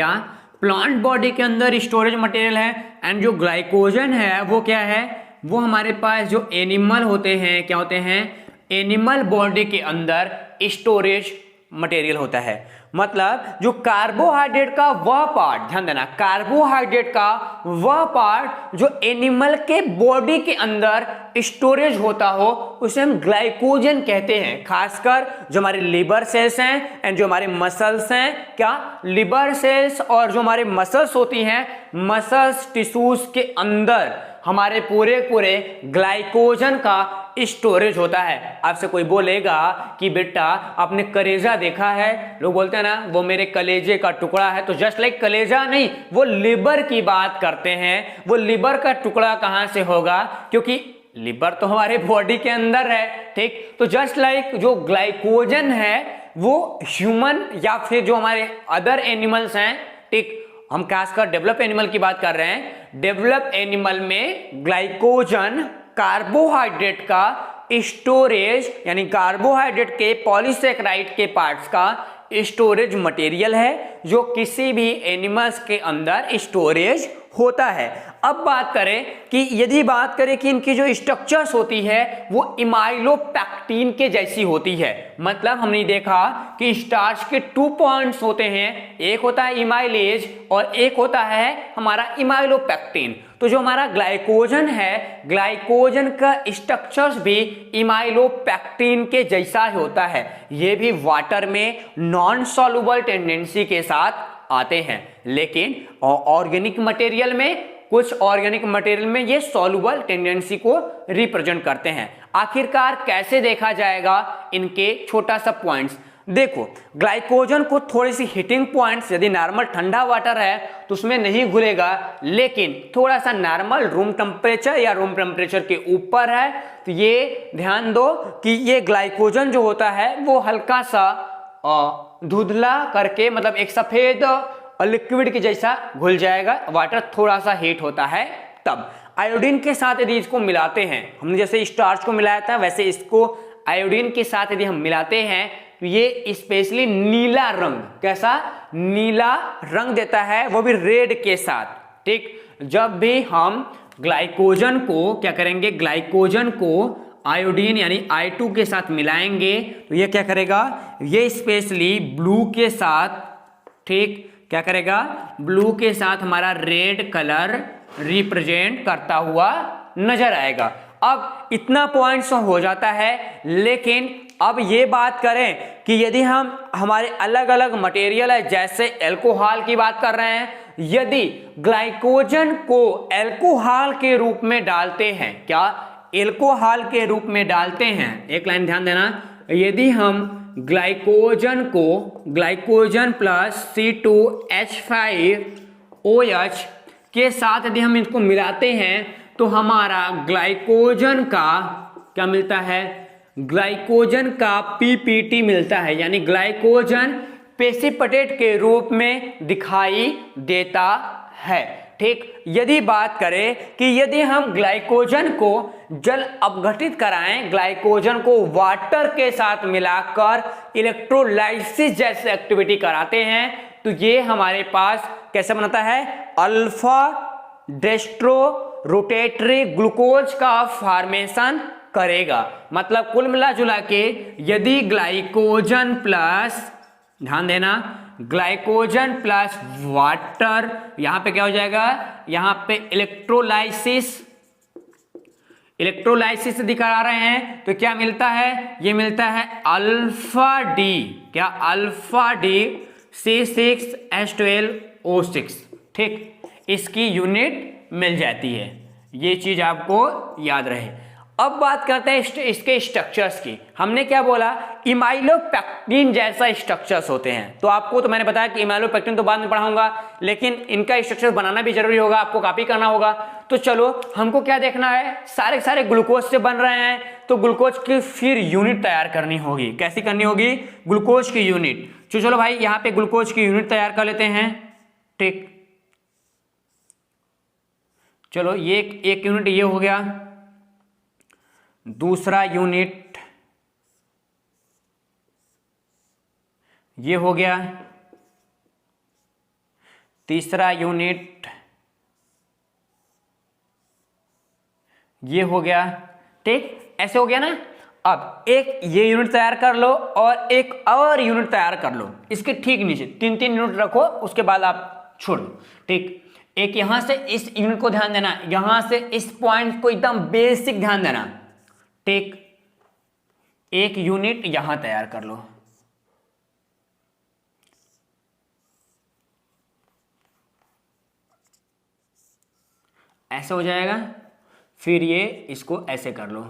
प्लांट बॉडी के अंदर स्टोरेज मटेरियल है। एंड जो ग्लाइकोजन है वो क्या है, वो हमारे पास जो एनिमल होते हैं, क्या होते हैं, एनिमल बॉडी के अंदर स्टोरेज मटेरियल होता है। मतलब जो कार्बोहाइड्रेट का वह पार्ट, ध्यान देना, कार्बोहाइड्रेट का वह पार्ट जो एनिमल के बॉडी के अंदर स्टोरेज होता हो, उसे हम ग्लाइकोजन कहते हैं। खासकर जो हमारे लिवर सेल्स हैं एंड जो हमारे मसल्स हैं, क्या लिवर सेल्स और जो हमारे मसल्स होती हैं, मसल्स टिश्यूज के अंदर हमारे पूरे ग्लाइकोजन का स्टोरेज होता है। आपसे कोई बोलेगा कि बेटा आपने कलेजा देखा है, लोग बोलते हैं ना वो मेरे कलेजे का टुकड़ा है, तो जस्ट लाइक कलेजा नहीं, वो लिवर की बात करते हैं। वो लिवर का टुकड़ा कहां से होगा, क्योंकि लिवर तो हमारे बॉडी के अंदर है, ठीक। तो जस्ट लाइक जो ग्लाइकोजन है वो ह्यूमन या फिर जो हमारे अदर एनिमल्स हैं, ठीक, हम खासकर डेवलप एनिमल की बात कर रहे हैं। डेवलप एनिमल में ग्लाइकोजन कार्बोहाइड्रेट का स्टोरेज, यानी कार्बोहाइड्रेट के पॉलीसेकेराइड के पार्ट्स का स्टोरेज मटेरियल है, जो किसी भी एनिमल्स के अंदर स्टोरेज होता है। अब बात करें कि यदि बात करें कि इनकी जो स्ट्रक्चर्स होती है वो इमाइलोपेक्टिन के जैसी होती है। मतलब हमने देखा कि स्टार्च के 2 पॉइंट्स होते हैं, एक होता है इमाइलेज और एक होता है हमारा इमाइलोपेक्टिन। तो जो हमारा ग्लाइकोजन है, ग्लाइकोजन का स्ट्रक्चर्स भी इमाइलोपेक्टिन के जैसा होता है। ये भी वाटर में नॉन सॉल्युबल टेंडेंसी के साथ आते हैं, लेकिन ऑर्गेनिक मटेरियल में, कुछ ऑर्गेनिक मटेरियल में ये सॉल्युबल टेंडेंसी को रिप्रेजेंट करते हैं। आखिरकार कैसे देखा जाएगा इनके छोटा सा पॉइंट्स देखो। ग्लाइकोजन को थोड़ी सी हीटिंग पॉइंट्स, यदि नॉर्मल ठंडा वाटर है तो उसमें नहीं घुलेगा, लेकिन थोड़ा सा नॉर्मल रूम टेम्परेचर या रूम टेम्परेचर के ऊपर है तो ये ध्यान दो कि ये ग्लाइकोजन जो होता है वो हल्का सा धुंधला करके, मतलब एक सफेद लिक्विड के जैसा घुल जाएगा। वाटर थोड़ा सा हीट होता है तब। आयोडीन के साथ यदि इसको मिलाते हैं, हमने जैसे स्टार्च को मिलाया था वैसे इसको आयोडीन के साथ यदि हम मिलाते हैं तो ये स्पेशली नीला रंग, कैसा नीला रंग देता है, वो भी रेड के साथ। ठीक, जब भी हम ग्लाइकोजन को क्या करेंगे, ग्लाइकोजन को आयोडीन यानी I2 के साथ मिलाएंगे तो ये क्या करेगा, ये स्पेशली ब्लू के साथ, ठीक क्या करेगा, ब्लू के साथ हमारा रेड कलर रिप्रेजेंट करता हुआ नजर आएगा। अब इतना पॉइंट्स हो जाता है, लेकिन अब ये बात करें कि यदि हम हमारे अलग अलग मटेरियल है, जैसे अल्कोहल की बात कर रहे हैं, यदि ग्लाइकोजन को अल्कोहल के रूप में डालते हैं, क्या अल्कोहल के रूप में डालते हैं, एक लाइन ध्यान देना, यदि हम ग्लाइकोजन को ग्लाइकोजन प्लस C2H5OH के साथ यदि हम इसको मिलाते हैं तो हमारा ग्लाइकोजन का क्या मिलता है, ग्लाइकोजन का PPT मिलता है, यानी ग्लाइकोजन प्रेसिपिटेट के रूप में दिखाई देता है। ठीक, यदि बात करें कि यदि हम ग्लाइकोजन को जल अपघटित कराएं, ग्लाइकोजन को वाटर के साथ मिलाकर इलेक्ट्रोलाइसिस जैसे एक्टिविटी कराते हैं तो ये हमारे पास कैसे बनता है, अल्फा डेस्ट्रो रोटेटरी ग्लूकोज का फॉर्मेशन करेगा। मतलब कुल मिला जुला के यदि ग्लाइकोजन प्लस, ध्यान देना, ग्लाइकोजन प्लस वाटर, यहां पे क्या हो जाएगा, यहां पे इलेक्ट्रोलाइसिस दिखा रहे हैं तो क्या मिलता है, ये मिलता है अल्फा डी, क्या अल्फा डी C6H12O6। ठीक, इसकी यूनिट मिल जाती है, ये चीज आपको याद रहे। अब बात करते हैं इसके स्ट्रक्चर्स की। हमने क्या बोला, इमाइलोपेक्टिन जैसा स्ट्रक्चर्स होते हैं। तो आपको तो मैंने बताया कि इमाइलोपेक्टिन तो बाद में पढ़ाऊंगा, लेकिन इनका स्ट्रक्चर बनाना भी जरूरी होगा, आपको कॉपी करना होगा। तो चलो हमको क्या देखना है, सारे ग्लूकोज से बन रहे हैं तो ग्लूकोज की फिर यूनिट तैयार करनी होगी। कैसी करनी होगी, ग्लूकोज की यूनिट। तो चलो भाई यहाँ पे ग्लूकोज की यूनिट तैयार कर लेते हैं। ठीक, चलो ये एक यूनिट ये हो गया, दूसरा यूनिट ये हो गया, तीसरा यूनिट ये हो गया। ठीक, ऐसे हो गया ना। अब एक ये यूनिट तैयार कर लो और एक और यूनिट तैयार कर लो, इसके ठीक नीचे 3-3 यूनिट रखो, उसके बाद आप छोड़ दो। ठीक, एक यहां से इस यूनिट को ध्यान देना, यहां से इस पॉइंट को एकदम बेसिक ध्यान देना। ठीक, एक यूनिट यहां तैयार कर लो, ऐसे हो जाएगा। फिर ये इसको ऐसे कर लो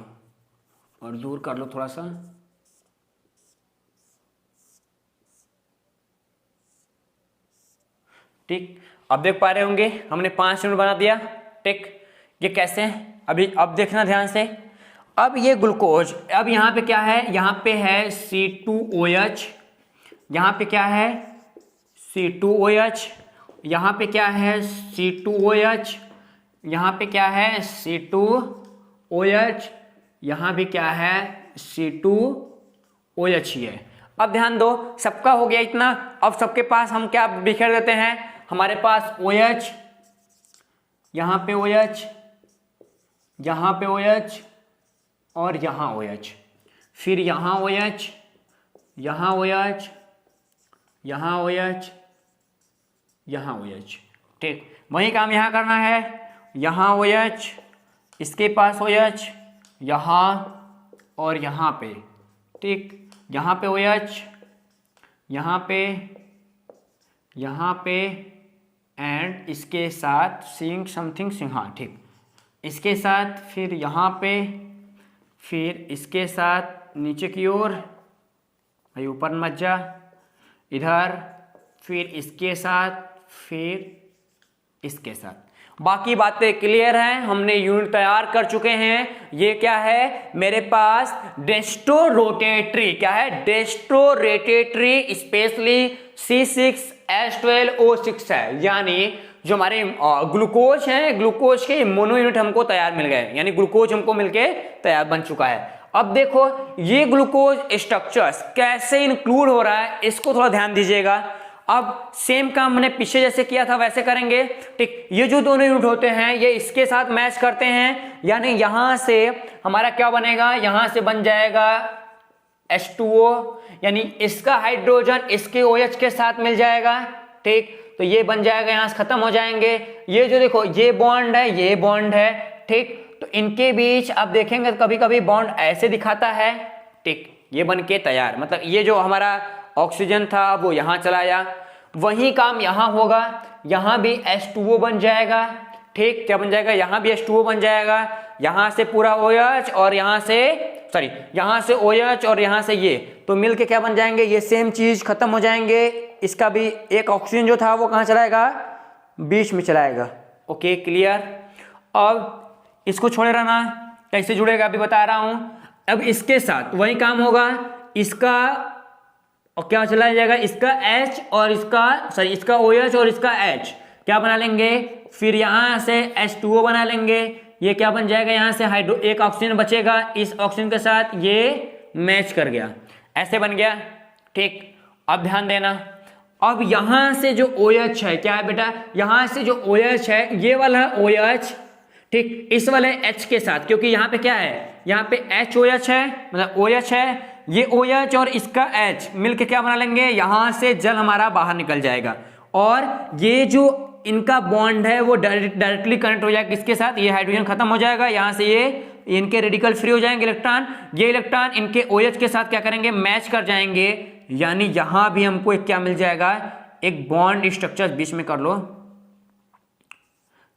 और दूर कर लो थोड़ा सा। ठीक, अब देख पा रहे होंगे हमने 5 यूनिट बना दिया। ठीक, ये कैसे है अभी, अब देखना ध्यान से। अब ये ग्लूकोज, अब यहाँ पे क्या है, यहाँ पे है C2OH, यहाँ पे क्या है C2OH, यहाँ पे क्या है C2OH, यहाँ पे क्या है C2OH, यहाँ भी क्या है C2OH ही है। अब ध्यान दो, सबका हो गया इतना। अब सबके पास हम क्या बिखेर देते हैं, हमारे पास OH, यहाँ पे OH, यहाँ पे OH और यहाँ OH, फिर यहाँ OH, यहाँ OH, यहाँ OH, यहाँ OH। ठीक, वही काम यहाँ करना है, यहाँ OH, इसके पास OH, यहाँ और यहाँ पे। ठीक, यहाँ पे OH, यहाँ पे एंड इसके साथ सिंक समथिंग सिंह, हाँ ठीक, इसके साथ फिर यहाँ पे, फिर इसके साथ नीचे की ओर, भाई ऊपर मत जा, इधर, फिर इसके साथ, फिर इसके साथ। बाकी बातें क्लियर हैं, हमने यूनिट तैयार कर चुके हैं। ये क्या है मेरे पास, डेस्टो रोटेटरी, क्या है, डेस्टो रोटेटरी स्पेशली C6H12O6 है, यानी जो हमारे ग्लूकोज है, ग्लूकोज के मोनो यूनिट हमको तैयार मिल गए, यानी ग्लूकोज हमको मिलके तैयार बन चुका है। अब देखो ये ग्लूकोज स्ट्रक्चर्स कैसे इंक्लूड हो रहा है, इसको थोड़ा ध्यान दीजिएगा। अब सेम काम हमने पीछे जैसे किया था वैसे करेंगे। ठीक, ये जो दोनों यूनिट होते हैं ये इसके साथ मैच करते हैं, यानी यहां से हमारा क्या बनेगा, यहां से बन जाएगा H2O, यानी इसका हाइड्रोजन इसके OH के साथ मिल जाएगा। ठीक, तो ये बन जाएगा, यहां से खत्म हो जाएंगे। ये जो देखो ये बॉन्ड है, ये बॉन्ड है। ठीक, तो इनके बीच आप देखेंगे कभी कभी बॉन्ड ऐसे दिखाता है। ठीक, ये बन के तैयार, मतलब ये जो हमारा ऑक्सीजन था वो यहां चला आया, वही काम यहां होगा, यहां भी H2O बन जाएगा। ठीक, क्या बन जाएगा, यहां भी H2O बन जाएगा, यहां से पूरा OH और यहां से यहां से OH और यहां से ये, तो मिलके क्या बन जाएंगे, ये सेम चीज खत्म हो जाएंगे। इसका भी एक ऑक्सीजन जो था वो कहां चलाएगा, बीच में चलाएगा। Okay, clear. अब इसको छोड़े रहना, कैसे जुड़ेगा अभी बता रहा हूं। अब इसके साथ वही काम होगा, इसका और क्या चला जाएगा, इसका H और इसका OH और इसका H क्या बना लेंगे, फिर यहां से H2O बना लेंगे। ये क्या बन जाएगा, यहां से हाइड्रो, एक ऑक्सीजन बचेगा, इस ऑक्सीजन के साथ ये मैच कर गया, ऐसे बन गया। ठीक, अब ध्यान देना, अब यहां से जो OH है, क्या है बेटा, यहां से जो OH है ये वाला OH, ठीक, इस वाले H के साथ, क्योंकि यहाँ पे क्या है, यहाँ पे HOH है, मतलब OH है, ये OH और इसका H मिलके क्या बना लेंगे, यहां से जल हमारा बाहर निकल जाएगा, और ये जो इनका बॉन्ड है वो डायरेक्टली कनेक्ट हो जाएगा किसके साथ, ये हाइड्रोजन खत्म हो जाएगा, यहां से ये इनके रेडिकल फ्री हो जाएंगे इलेक्ट्रॉन, ये इलेक्ट्रॉन इनके OH के साथ क्या करेंगे, मैच कर जाएंगे, यानी यहां भी हमको एक क्या मिल जाएगा, एक बॉन्ड स्ट्रक्चर बीच में कर लो,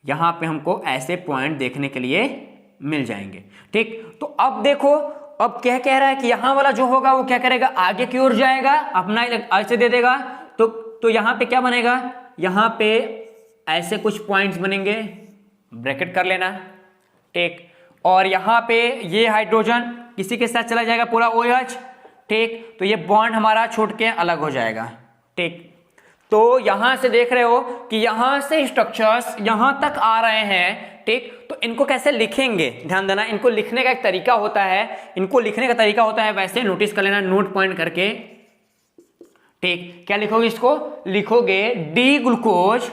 यहां पे हमको ऐसे पॉइंट देखने के लिए मिल जाएंगे। ठीक, तो अब देखो, अब क्या कह रहा है कि यहां वाला जो होगा वो क्या करेगा, आगे की ओर जाएगा, अपना ऐसे दे देगा, तो यहां पे क्या बनेगा, यहां पे ऐसे कुछ पॉइंट्स बनेंगे, ब्रैकेट कर लेना। ठीक, और यहां पे ये हाइड्रोजन किसी के साथ चला जाएगा, पूरा OH। ठीक, तो ये बॉन्ड हमारा छूट के अलग हो जाएगा। ठीक, तो यहां से देख रहे हो कि यहां से स्ट्रक्चर्स यहां तक आ रहे हैं। ठीक, तो इनको कैसे लिखेंगे, ध्यान देना, इनको लिखने का एक तरीका होता है, इनको लिखने का तरीका होता है वैसे नोटिस कर लेना, नोट पॉइंट करके। ठीक, क्या लिखोगे, इसको लिखोगे D glucose,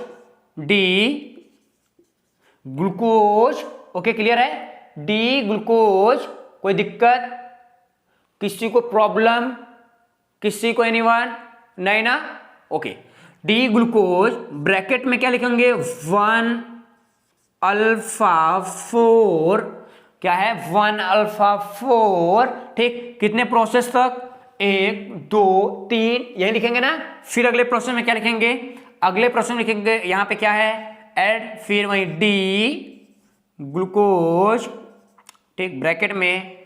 D glucose. Okay, clear है, डी ग्लूकोज। कोई दिक्कत, किसी को प्रॉब्लम, किसी को एनीवन, नहीं ना। ओके, डी ग्लूकोज, ब्रैकेट में क्या लिखेंगे, 1 अल्फा 4, क्या है, 1 अल्फा 4। ठीक, कितने प्रोसेस तक, 1 2 3, यही लिखेंगे ना। फिर अगले प्रोसेस में क्या लिखेंगे, अगले प्रोसेस में लिखेंगे, यहां पे क्या है, ऐड, फिर वही डी ग्लूकोज। ठीक, ब्रैकेट में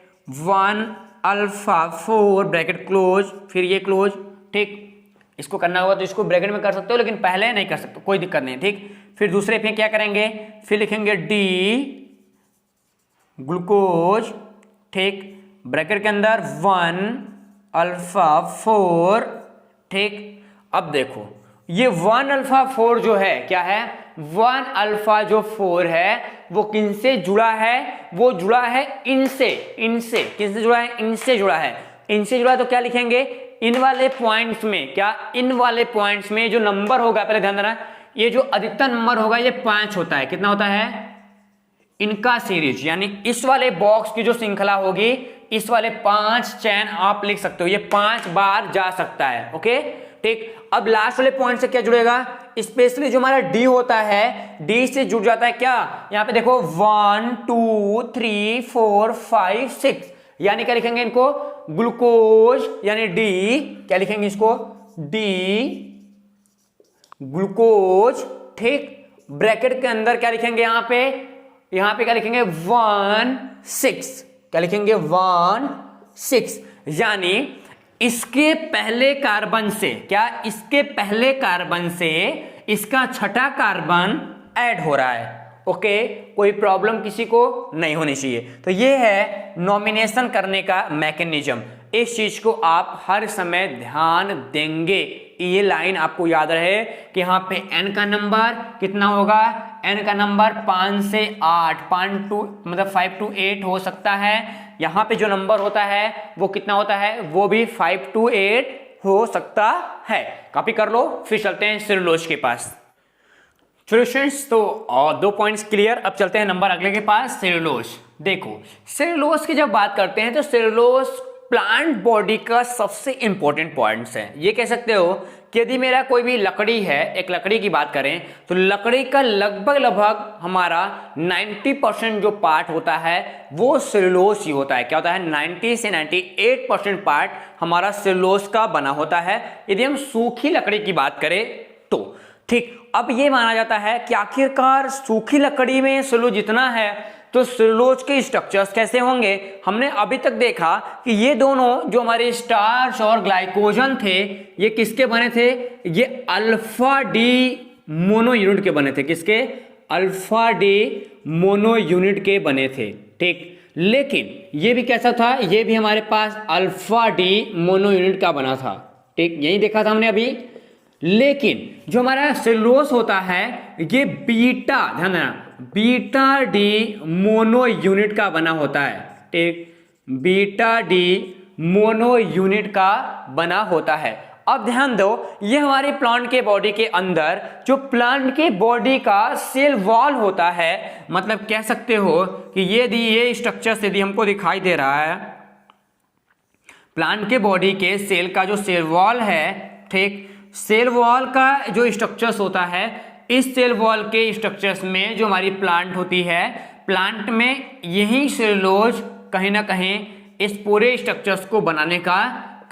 1 अल्फा 4, ब्रैकेट क्लोज, फिर ये क्लोज। ठीक, इसको करना होगा तो इसको ब्रैकेट में कर सकते हो, लेकिन पहले नहीं कर सकते, कोई दिक्कत नहीं। ठीक, फिर दूसरे पे क्या करेंगे, फिर लिखेंगे डी ग्लूकोज। ठीक, ब्रैकेट के अंदर 1 अल्फा 4। ठीक, अब देखो ये 1 अल्फा 4 जो है, क्या है, 1 अल्फा जो 4 है वो किनसे जुड़ा है, वो जुड़ा है इनसे, किनसे जुड़ा है, इनसे जुड़ा है, इनसे जुड़ा है। तो क्या लिखेंगे, इन वाले पॉइंट्स में, क्या, इन वाले पॉइंट्स में जो नंबर होगा, पहले ध्यान देना, ये जो अधिकतम नंबर होगा ये 5 होता है। कितना होता है इनका सीरीज, यानी इस वाले बॉक्स की जो श्रृंखला होगी, इस वाले 5 चैन आप लिख सकते हो, ये 5 बार जा सकता है। ओके ठीक। अब लास्ट वाले पॉइंट से क्या जुड़ेगा, स्पेशली जो हमारा डी होता है, डी से जुड़ जाता है क्या, यहां पे देखो 1 2 3 4 5 6, यानी क्या लिखेंगे इनको, ग्लूकोज, यानी डी, क्या लिखेंगे इसको, डी ग्लूकोज। ठीक, ब्रैकेट के अंदर क्या लिखेंगे, यहां पे क्या लिखेंगे 1 6, क्या लिखेंगे 1 6, यानी इसके पहले कार्बन से, क्या इसके पहले कार्बन से इसका छठा कार्बन ऐड हो रहा है। ओके, कोई प्रॉब्लम किसी को नहीं होनी चाहिए। तो ये है नॉमिनेशन करने का मैकेनिज्म। इस चीज को आप हर समय ध्यान देंगे, ये लाइन आपको याद रहे कि यहाँ पे n का नंबर कितना होगा, n का नंबर 5 से 8, 5 to 8 हो सकता है। यहाँ पे जो नंबर होता है वो कितना होता है, वो भी 5 to 8 हो सकता है। कॉपी कर लो, फिर चलते हैं सेलुलोज के पास। चलो स्टूडेंट्स, तो और 2 पॉइंट्स क्लियर। अब चलते हैं नंबर अगले के पास, सेलुलोज। देखो सेलुलोज की जब बात करते हैं तो सेलुलोज प्लांट बॉडी का सबसे इंपॉर्टेंट पॉइंट्स है। ये कह सकते हो कि यदि मेरा कोई भी लकड़ी है, एक लकड़ी की बात करें तो लकड़ी का लगभग हमारा 90% जो पार्ट होता है वो सेलुलोज ही होता है। क्या होता है, 90 से 98% पार्ट हमारा सेलुलोज का बना होता है, यदि हम सूखी लकड़ी की बात करें तो। ठीक, अब ये माना जाता है कि आखिरकार सूखी लकड़ी में सेलुलोज जितना है तो सेलुलोज के स्ट्रक्चर्स कैसे होंगे। हमने अभी तक देखा कि ये दोनों जो हमारे स्टार्च और ग्लाइकोजन थे, ये किसके बने थे, ये अल्फा डी मोनो यूनिट के बने थे। किसके, अल्फा डी मोनो यूनिट के बने थे। ठीक, लेकिन ये भी कैसा था, ये भी हमारे पास अल्फा डी मोनो यूनिट का बना था। ठीक, यही देखा था हमने अभी। लेकिन जो हमारा सेलुलोज होता है ये बीटा, ध्यान देना, बीटा डी मोनो यूनिट का बना होता है। ठीक, बीटा डी मोनो यूनिट का बना होता है। अब ध्यान दो, ये हमारे प्लांट के बॉडी के अंदर जो प्लांट के बॉडी का सेल वॉल होता है, मतलब कह सकते हो कि ये स्ट्रक्चर यदि हमको दिखाई दे रहा है, प्लांट के बॉडी के सेल का जो सेल वॉल है, ठीक, सेल वॉल का जो स्ट्रक्चर्स होता है, इस सेल वॉल के स्ट्रक्चर्स में जो हमारी प्लांट होती है, प्लांट में यही सेलुलोज कहीं ना कहीं इस पूरे स्ट्रक्चर्स को बनाने का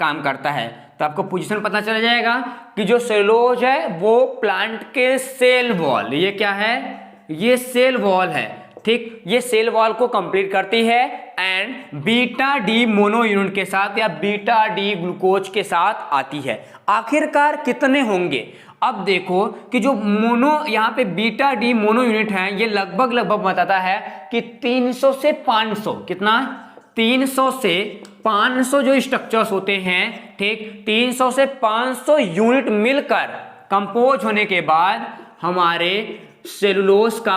काम करता है। तो आपको पोजीशन पता चल जाएगा कि जो सेलुलोज है वो प्लांट के सेल वॉल, ये क्या है, ये सेल वॉल है। ठीक, ये सेल वॉल को कंप्लीट करती है and beta D mono unit के साथ या बीटा डी ग्लूकोज के साथ आती है। आखिरकार कितने होंगे, अब देखो कि जो मोनो यहाँ पे बीटा डी मोनो यूनिट है, ये लगभग बताता है कि 300 से 500, कितना, 300 से 500 जो स्ट्रक्चर्स होते हैं, ठीक, 300 से 500 यूनिट मिलकर कंपोज होने के बाद हमारे सेलुलोज का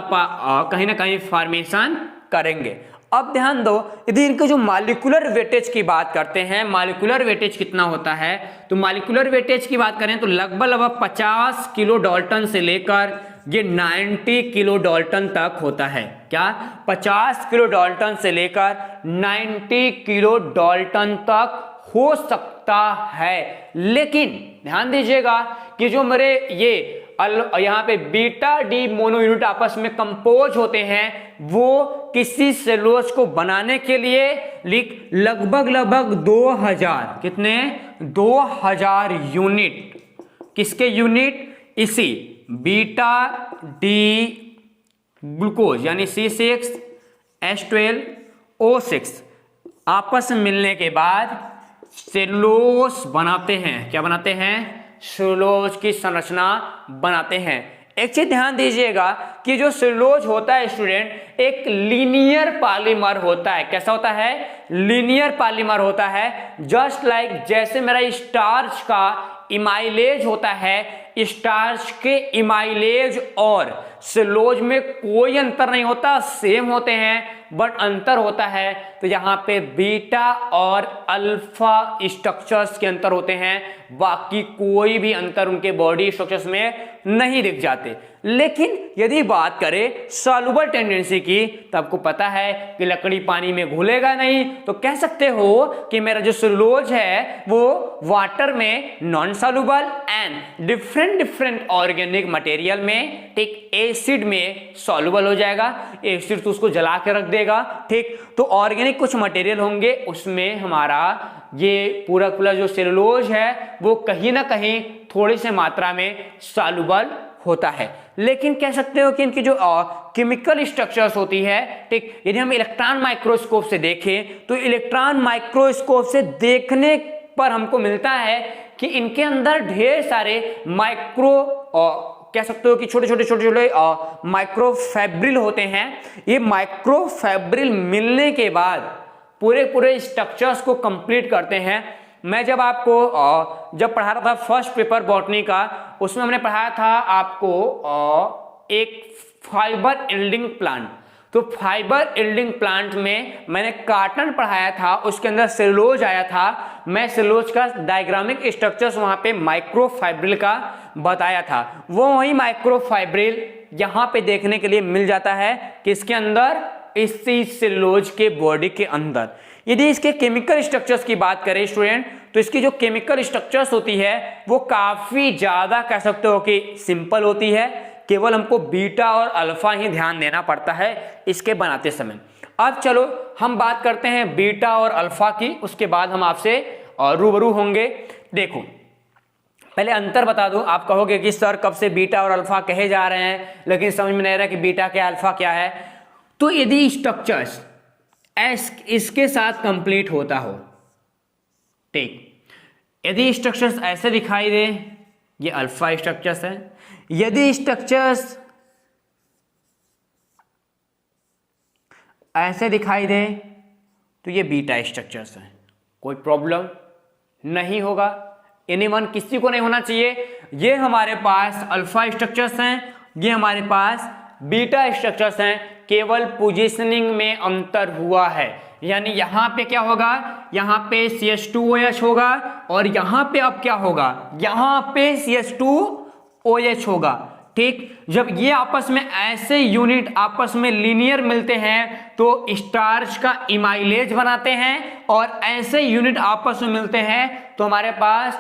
कहीं ना कहीं फॉर्मेशन करेंगे। अब ध्यान दो, यदि इनके जो मॉलिक्यूलर वेटेज की बात करते हैं, मॉलिक्यूलर वेटेज कितना होता है, तो मॉलिक्यूलर वेटेज की बात करें तो लगभग 50 किलो डाल्टन से लेकर ये 90 किलो डाल्टन तक होता है। क्या, 50 किलो डाल्टन से लेकर 90 किलो डाल्टन तक हो सकता है। लेकिन ध्यान दीजिएगा कि जो मेरे ये यहाँ पे बीटा डी मोनो यूनिट आपस में कंपोज होते हैं, वो किसी सेलुलोज को बनाने के लिए लगभग 2000, कितने, 2000 यूनिट, किसके यूनिट, इसी बीटा डी ग्लूकोज यानी C6H12O6 आपस में मिलने के बाद सेलुलोज बनाते हैं। क्या बनाते हैं, सेलुलोज की संरचना बनाते हैं। एक चीज ध्यान दीजिएगा कि जो सेलुलोज होता है स्टूडेंट, एक लीनियर पॉलीमर होता है। कैसा होता है, लीनियर पॉलीमर होता है। जस्ट लाइक जैसे मेरा स्टार्च का इमाइलेज होता है, स्टार्च के इमाइलेज और सेलुलोज में कोई अंतर नहीं होता, सेम होते हैं, बट अंतर होता है तो यहाँ पे बीटा और अल्फा स्ट्रक्चर्स के अंतर होते हैं, बाकी कोई भी अंतर उनके बॉडी स्ट्रक्चर्स में नहीं दिख जाते। लेकिन यदि बात करें सॉल्युबल टेंडेंसी की, तो आपको पता है कि लकड़ी पानी में घुलेगा नहीं, तो कह सकते हो कि मेरा जो सेलुलोज है वो वाटर में non soluble and different organic material में, ठीक, एसिड में सॉल्युबल हो जाएगा। एसिड तो उसको जला के रख देगा, ठीक, तो ऑर्गेनिक कुछ मटेरियल होंगे उसमें हमारा ये पूरा जो सेलुलोज है वो कहीं ना कहीं थोड़ी सी मात्रा में सॉल्युबल होता है। लेकिन कह सकते हो कि इनकी जो केमिकल स्ट्रक्चर्स होती है, ठीक, यदि हम इलेक्ट्रॉन माइक्रोस्कोप से देखें तो इलेक्ट्रॉन माइक्रोस्कोप से देखने पर हमको मिलता है कि इनके अंदर ढेर सारे कह सकते हो कि छोटे माइक्रोफैब्रिल होते हैं। ये माइक्रोफैब्रिल मिलने के बाद पूरे स्ट्रक्चर्स को कंप्लीट करते हैं। मैं जब आपको जब पढ़ा रहा था फर्स्ट पेपर बॉटनी का, उसमें हमने पढ़ाया था आपको एक फाइबर यील्डिंग प्लांट। तो फाइबर यील्डिंग प्लांट में मैंने कार्टन पढ़ाया था, उसके अंदर सेलुलोज आया था। मैं सेलुलोज का डायग्रामिक स्ट्रक्चर्स वहां पे माइक्रोफाइब्रिल का बताया था। वो वही माइक्रोफाइब्रिल यहाँ पे देखने के लिए मिल जाता है, किसके अंदर, इसी सेलुलोज के बॉडी के अंदर। यदि इसके केमिकल स्ट्रक्चर्स की बात करें स्टूडेंट, तो इसकी जो केमिकल स्ट्रक्चर्स होती है वो काफी ज्यादा कह सकते हो कि सिंपल होती है। केवल हमको बीटा और अल्फा ही ध्यान देना पड़ता है इसके बनाते समय। अब चलो हम बात करते हैं बीटा और अल्फा की, उसके बाद हम आपसे रूबरू होंगे। देखो पहले अंतर बता दूं, आप कहोगे कि सर कब से बीटा और अल्फा कहे जा रहे हैं, लेकिन समझ में नहीं रहा कि बीटा क्या अल्फा क्या है। तो यदि स्ट्रक्चर्स इसके साथ कंप्लीट होता हो, ठीक, यदि स्ट्रक्चर्स ऐसे दिखाई दे, ये अल्फा स्ट्रक्चर्स है। यदि स्ट्रक्चर्स ऐसे दिखाई दे तो ये बीटा स्ट्रक्चर्स हैं। कोई प्रॉब्लम नहीं होगा, एनीवन, किसी को नहीं होना चाहिए। ये हमारे पास अल्फा स्ट्रक्चर्स हैं, ये हमारे पास बीटा स्ट्रक्चर्स हैं, केवल पोजीशनिंग में अंतर हुआ है। यानी यहां पे क्या होगा, यहां पे CH2OH होगा और यहां पे अब क्या होगा, यहां पे CH2OH होगा, ठीक। जब ये आपस में ऐसे यूनिट आपस में लीनियर मिलते हैं तो स्टार्च का इमाइलेज बनाते हैं, और ऐसे यूनिट आपस में मिलते हैं तो हमारे पास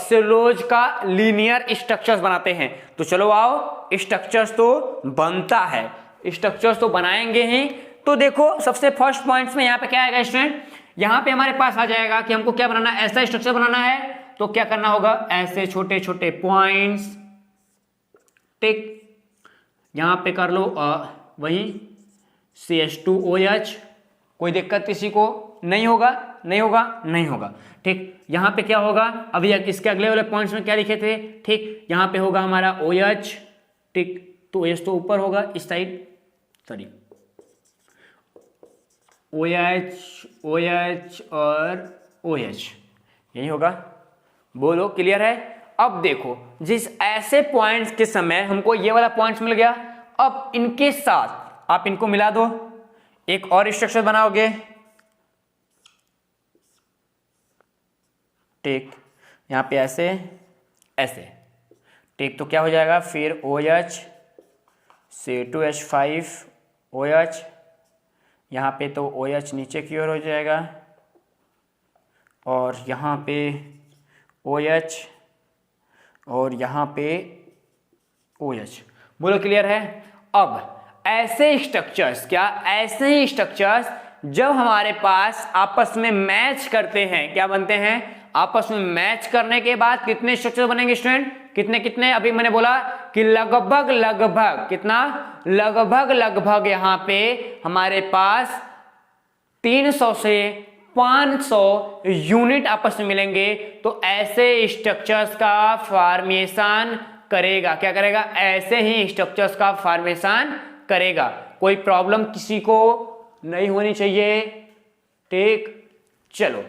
सेलुलोज का लीनियर स्ट्रक्चर्स बनाते हैं। तो चलो आओ, स्ट्रक्चर्स तो बनता है, स्ट्रक्चर्स तो बनाएंगे ही। तो देखो सबसे फर्स्ट पॉइंट्स में यहाँ पे क्या आएगा स्टूडेंट, यहाँ पे हमारे पास आ जाएगा कि हमको क्या बनाना है, ऐसा स्ट्रक्चर बनाना है। तो क्या करना होगा, ऐसे छोटे पॉइंट्स, ठीक, यहाँ पे कर लो वही CH2OH, कोई दिक्कत किसी को नहीं होगा, नहीं होगा, ठीक। यहाँ पे क्या होगा, अभी इसके अगले वाले पॉइंट्स में क्या लिखे थे, ठीक, यहाँ पे होगा हमारा OH, ठीक, तो OH तो ऊपर होगा इस साइड, सॉरी OH और OH, यही होगा। बोलो क्लियर है। अब देखो जिस ऐसे पॉइंट्स के समय हमको ये वाला पॉइंट्स मिल गया, अब इनके साथ आप इनको मिला दो, एक और स्ट्रक्चर बनाओगे, ठीक, यहाँ पे ऐसे, ठीक, तो क्या हो जाएगा फिर OH C2H5OH, यहाँ पे तो OH नीचे की ओर हो जाएगा और यहाँ पे OH और यहाँ पे OH। बोलो क्लियर है। अब ऐसे स्ट्रक्चर्स, क्या ऐसे ही स्ट्रक्चर्स जब हमारे पास आपस में मैच करते हैं, क्या बनते हैं, आपस में मैच करने के बाद कितने स्ट्रक्चर बनेंगे स्टूडेंट, कितने, अभी मैंने बोला कि लगभग कितना, लगभग यहाँ पे हमारे पास 300 से 500 यूनिट आपस में मिलेंगे। तो ऐसे स्ट्रक्चर्स का फॉर्मेशन करेगा, क्या करेगा, ऐसे ही स्ट्रक्चर्स का फॉर्मेशन करेगा। कोई प्रॉब्लम किसी को नहीं होनी चाहिए, ठीक। चलो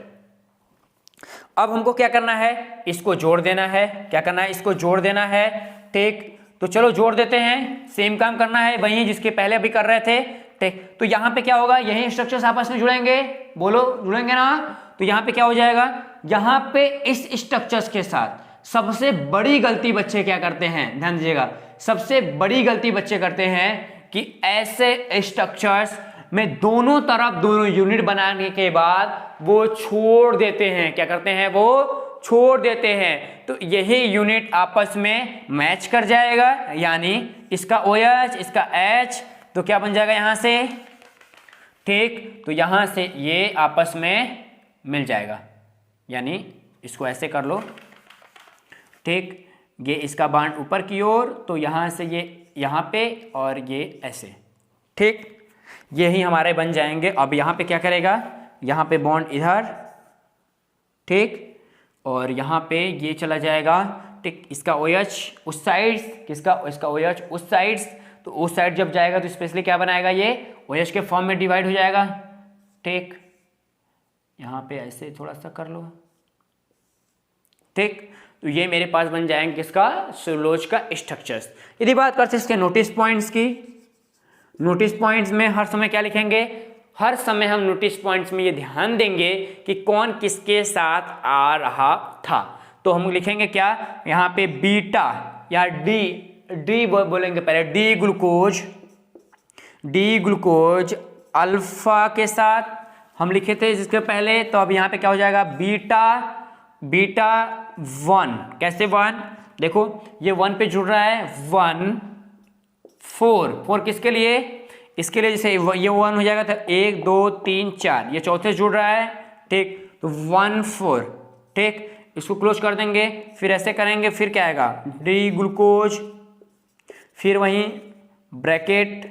अब हमको क्या करना है, इसको जोड़ देना है। क्या करना है, इसको जोड़ देना है। ठीक, तो चलो जोड़ देते हैं, सेम काम करना है वही जिसके पहले अभी कर रहे थे। ठीक, तो यहाँ पे क्या होगा, यही स्ट्रक्चर्स आपस में जुड़ेंगे, बोलो जुड़ेंगे ना। तो यहाँ पे क्या हो जाएगा, यहाँ पे इस स्ट्रक्चर्स के साथ सबसे बड़ी गलती बच्चे क्या करते हैं, ध्यान दीजिएगा, सबसे बड़ी गलती बच्चे करते हैं कि ऐसे स्ट्रक्चर्स में दोनों तरफ दोनों यूनिट बनाने के बाद वो छोड़ देते हैं। क्या करते हैं, वो छोड़ देते हैं। तो यही यूनिट आपस में मैच कर जाएगा, यानी इसका OH इसका H, तो क्या बन जाएगा यहां से। ठीक, तो यहां से ये आपस में मिल जाएगा, यानी इसको ऐसे कर लो। ठीक, ये इसका बांड ऊपर की ओर, तो यहां से ये यहां पे और ये ऐसे। ठीक, यही हमारे बन जाएंगे। अब यहाँ पे क्या करेगा, यहाँ पे बॉन्ड इधर, ठीक, और यहाँ पे ये चला जाएगा। ठीक, इसका OH उस साइड, किसका, इसका OH उस साइड, तो उस साइड जब जाएगा तो स्पेशली क्या बनाएगा, ये OH के फॉर्म में डिवाइड हो जाएगा। ठीक, यहाँ पे ऐसे थोड़ा सा कर लो। ठीक, तो ये मेरे पास बन जाएंगे किसका, सेलुलोज का स्ट्रक्चर्स। यदि बात करते हैं इसके नोटिस पॉइंट्स की, नोटिस पॉइंट्स में हर समय क्या लिखेंगे, हर समय हम नोटिस पॉइंट्स में ये ध्यान देंगे कि कौन किसके साथ आ रहा था। तो हम लिखेंगे क्या, यहाँ पे बीटा या डी बोलेंगे पहले, डी ग्लूकोज अल्फा के साथ हम लिखे थे जिसके पहले। तो अब यहाँ पे क्या हो जाएगा, बीटा 1, कैसे 1, देखो ये 1 पे जुड़ रहा है, 1 4 किसके लिए, इसके लिए, जैसे ये 1 हो जाएगा तो 1 2 3 4, ये चौथे जुड़ रहा है। ठीक, तो 1 4। ठीक, इसको क्लोज कर देंगे, फिर ऐसे करेंगे, फिर क्या आएगा, डी ग्लूकोज, फिर वहीं ब्रैकेट,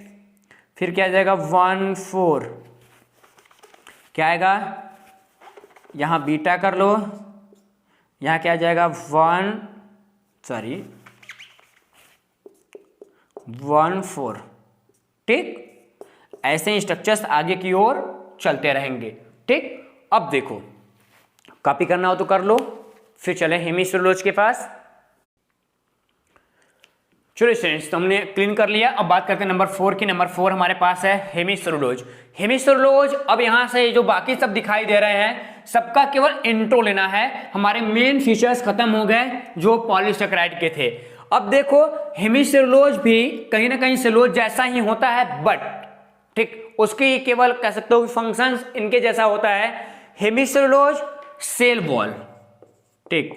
फिर क्या आ जाएगा 1 4, क्या आएगा, यहाँ बीटा कर लो, यहाँ क्या आ जाएगा 1 4। ठीक, ऐसे ही स्ट्रक्चर्स आगे की ओर चलते रहेंगे। ठीक, अब देखो कॉपी करना हो तो कर लो, फिर चले हेमीसेलुलोज के पास। चलो स्टूडेंट्स, तो हमने क्लीन कर लिया। अब बात करते हैं नंबर 4 की। नंबर 4 हमारे पास है हेमीसेलुलोज। हेमीसेलुलोज, अब यहां से जो बाकी सब दिखाई दे रहे हैं सबका केवल इंट्रो लेना है, हमारे मेन फीचर्स खत्म हो गए जो पॉलीसेकेराइड के थे। अब देखो हेमीसेलुलोज भी कहीं ना कहीं सेलुलोज जैसा ही होता है, बट ठीक उसकी केवल कह सकते हो फंक्शंस इनके जैसा होता है। हेमीसेलुलोज सेल वॉल, ठीक,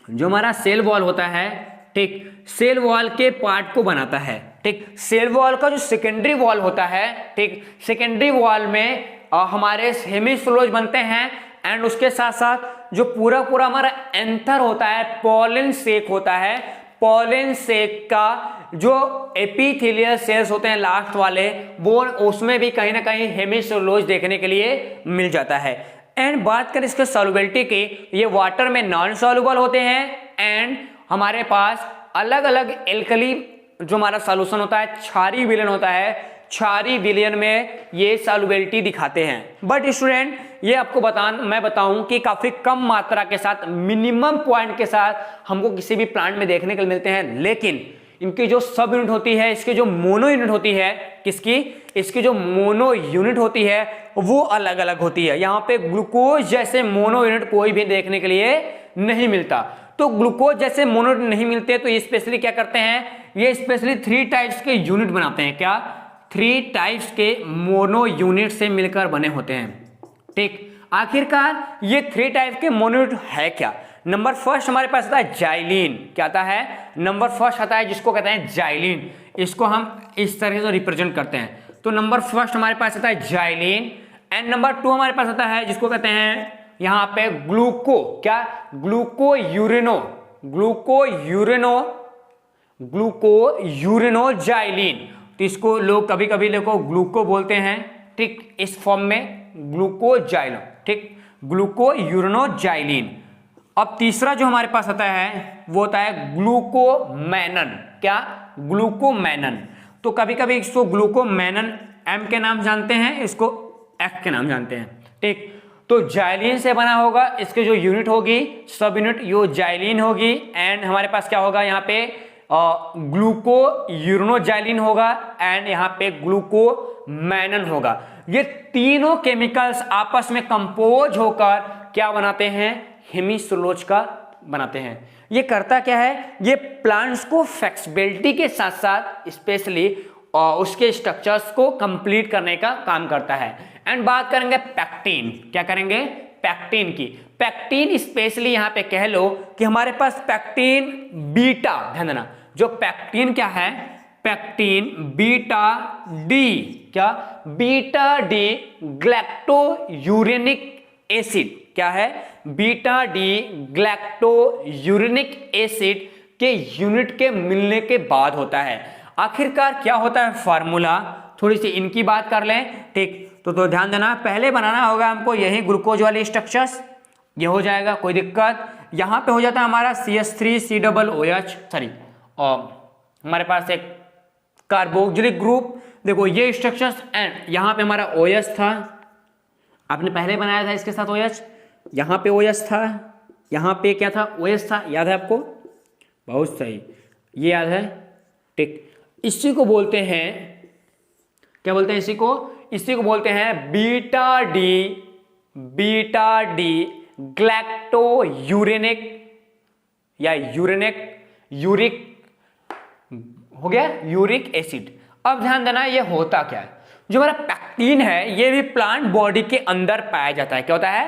जो हमारा सेल वॉल होता है, ठीक, सेल वॉल के पार्ट को बनाता है। ठीक, सेल वॉल का जो सेकेंडरी वॉल होता है, ठीक, सेकेंडरी वॉल में हमारे हेमीसेलुलोज बनते हैं, एंड उसके साथ साथ जो पूरा हमारा एंथर होता है, पॉलन सेक होता है, पॉलन सेक का जो एपिथेलियल सेल्स होते हैं लास्ट वाले, वो उसमें भी कहीं ना कहीं हेमीसेलुलोज देखने के लिए मिल जाता है। एंड बात करें इसके सॉल्युबिलिटी की, ये वाटर में नॉन सॉल्युबल होते हैं, एंड हमारे पास अलग अलग एल्कली जो हमारा सॉल्यूशन होता है, क्षारीय विलयन होता है, क्षारीय विलयन में ये सॉल्युबिलिटी दिखाते हैं। बट स्टूडेंट ये आपको मैं बताऊं कि काफी कम मात्रा के साथ, मिनिमम पॉइंट के साथ हमको किसी भी प्लांट में देखने को मिलते हैं, लेकिन इनकी जो सब यूनिट होती है, इसकी जो मोनो यूनिट होती है, किसकी, इसकी जो मोनो यूनिट होती है वो अलग अलग होती है। यहाँ पे ग्लूकोज जैसे मोनो यूनिट कोई भी देखने के लिए नहीं मिलता। तो ग्लूकोज जैसे मोनो यूनिट नहीं मिलते तो ये स्पेशली क्या करते हैं, ये स्पेशली 3 टाइप्स के यूनिट बनाते हैं। क्या, 3 टाइप्स के मोनो यूनिट से मिलकर बने होते हैं। ठीक, आखिरकार ये 3 टाइप के मोनो यूनिट है क्या। नंबर फर्स्ट हमारे पास आता है जाइलिन। क्या आता है, नंबर फर्स्ट आता है जिसको कहते हैं जाइलिन, इसको हम इस तरह से रिप्रेजेंट करते हैं। तो नंबर फर्स्ट हमारे पास आता है जाइलिन, एंड नंबर 2 हमारे पास आता है जिसको कहते हैं यहाँ पे ग्लूको, क्या, ग्लूको जाइलिन। तो इसको लोग कभी कभी देखो ग्लूको बोलते हैं, ठीक, इस फॉर्म में ग्लूकोजाइलिन, ठीक, ग्लूकोयूरेनोजाइलिन। अब तीसरा जो हमारे पास आता है वो होता है ग्लूकोमेनन। क्या, ग्लूकोमेनन। तो कभी कभी इसको ग्लूकोमेनन M के नाम जानते हैं, इसको F के नाम जानते हैं। ठीक, तो जाइलिन से बना होगा, इसके जो यूनिट होगी सब यूनिट यो जाइलिन होगी। एंड हमारे पास क्या होगा यहाँ पे ग्लूकोयूरिनोजाइलिन होगा एंड यहाँ पे ग्लूकोमैनन होगा। ये तीनों केमिकल्स आपस में कंपोज होकर क्या बनाते हैं, हेमिसेलुलोज का बनाते हैं। ये करता क्या है, ये प्लांट्स को फ्लेक्सिबिलिटी के साथ साथ स्पेशली उसके स्ट्रक्चर्स को कंप्लीट करने का काम करता है। एंड बात करेंगे पैक्टिन, क्या करेंगे, पैक्टिन की। पैक्टिन स्पेशली यहाँ पे कह लो कि हमारे पास पैक्टिन बीटा, ध्यान देना, जो पैक्टिन क्या है, पैक्टिन बीटा डी, क्या, बीटा डी ग्लैक्टोयूरेनिक एसिड, क्या है, बीटा डी ग्लैक्टोयूरेनिक एसिड के यूनिट के मिलने के बाद होता है। आखिरकार क्या होता है फार्मूला, थोड़ी सी इनकी बात कर लें, ठीक। तो ध्यान देना, पहले बनाना होगा हमको यही ग्लूकोज वाले स्ट्रक्चर्स, ये हो जाएगा, कोई दिक्कत। यहाँ पे हो जाता है हमारा CH3COOH, सॉरी, और हमारे पास एक कार्बोक्सिलिक ग्रुप, देखो ये स्ट्रक्चर्स, एंड यहाँ पे हमारा OH था, आपने पहले बनाया था इसके साथ OH, यहाँ पे OH था, यहाँ पे क्या था, OH था, याद है आपको, बहुत सही, ये याद है, ठीक। इसी को बोलते हैं, क्या बोलते हैं इसी को बोलते हैं बीटा डी ग्लैक्टोयूरेनिक या यूरिक हो गया, यूरिक एसिड। अब ध्यान देना, ये होता क्या है, जो हमारा पैक्टिन है ये भी प्लांट बॉडी के अंदर पाया जाता है। क्या होता है,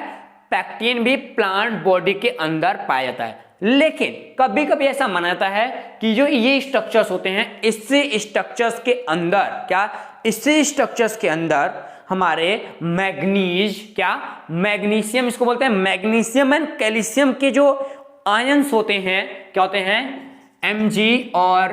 पैक्टिन भी प्लांट बॉडी के अंदर पाया जाता है, लेकिन कभी कभी ऐसा माना जाता है कि जो ये स्ट्रक्चर्स होते हैं, इससे स्ट्रक्चर्स के अंदर क्या, इससे स्ट्रक्चर्स के अंदर हमारे मैग्नीज, क्या, मैग्नीशियम, इसको बोलते हैं मैग्नीशियम एंड कैल्शियम के जो आयंस होते हैं, क्या होते हैं, Mg और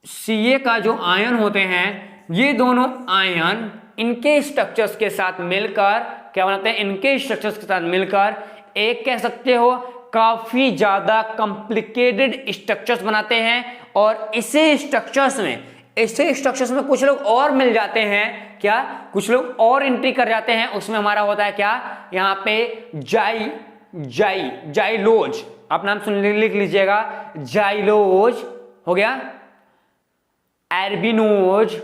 Ca का जो आयन होते हैं, ये दोनों आयन इनके स्ट्रक्चर्स के साथ मिलकर क्या बनाते हैं, इनके स्ट्रक्चर्स के साथ मिलकर एक, कह सकते हो, काफी ज्यादा कॉम्प्लिकेटेड स्ट्रक्चर्स बनाते हैं। और इसे स्ट्रक्चर्स में कुछ लोग और मिल जाते हैं, क्या, कुछ लोग और एंट्री कर जाते हैं, उसमें हमारा होता है क्या, यहाँ पे जाइलोज, आप नाम सुन लिख लीजिएगा, जाइलोज हो गया, एर्बिनोज,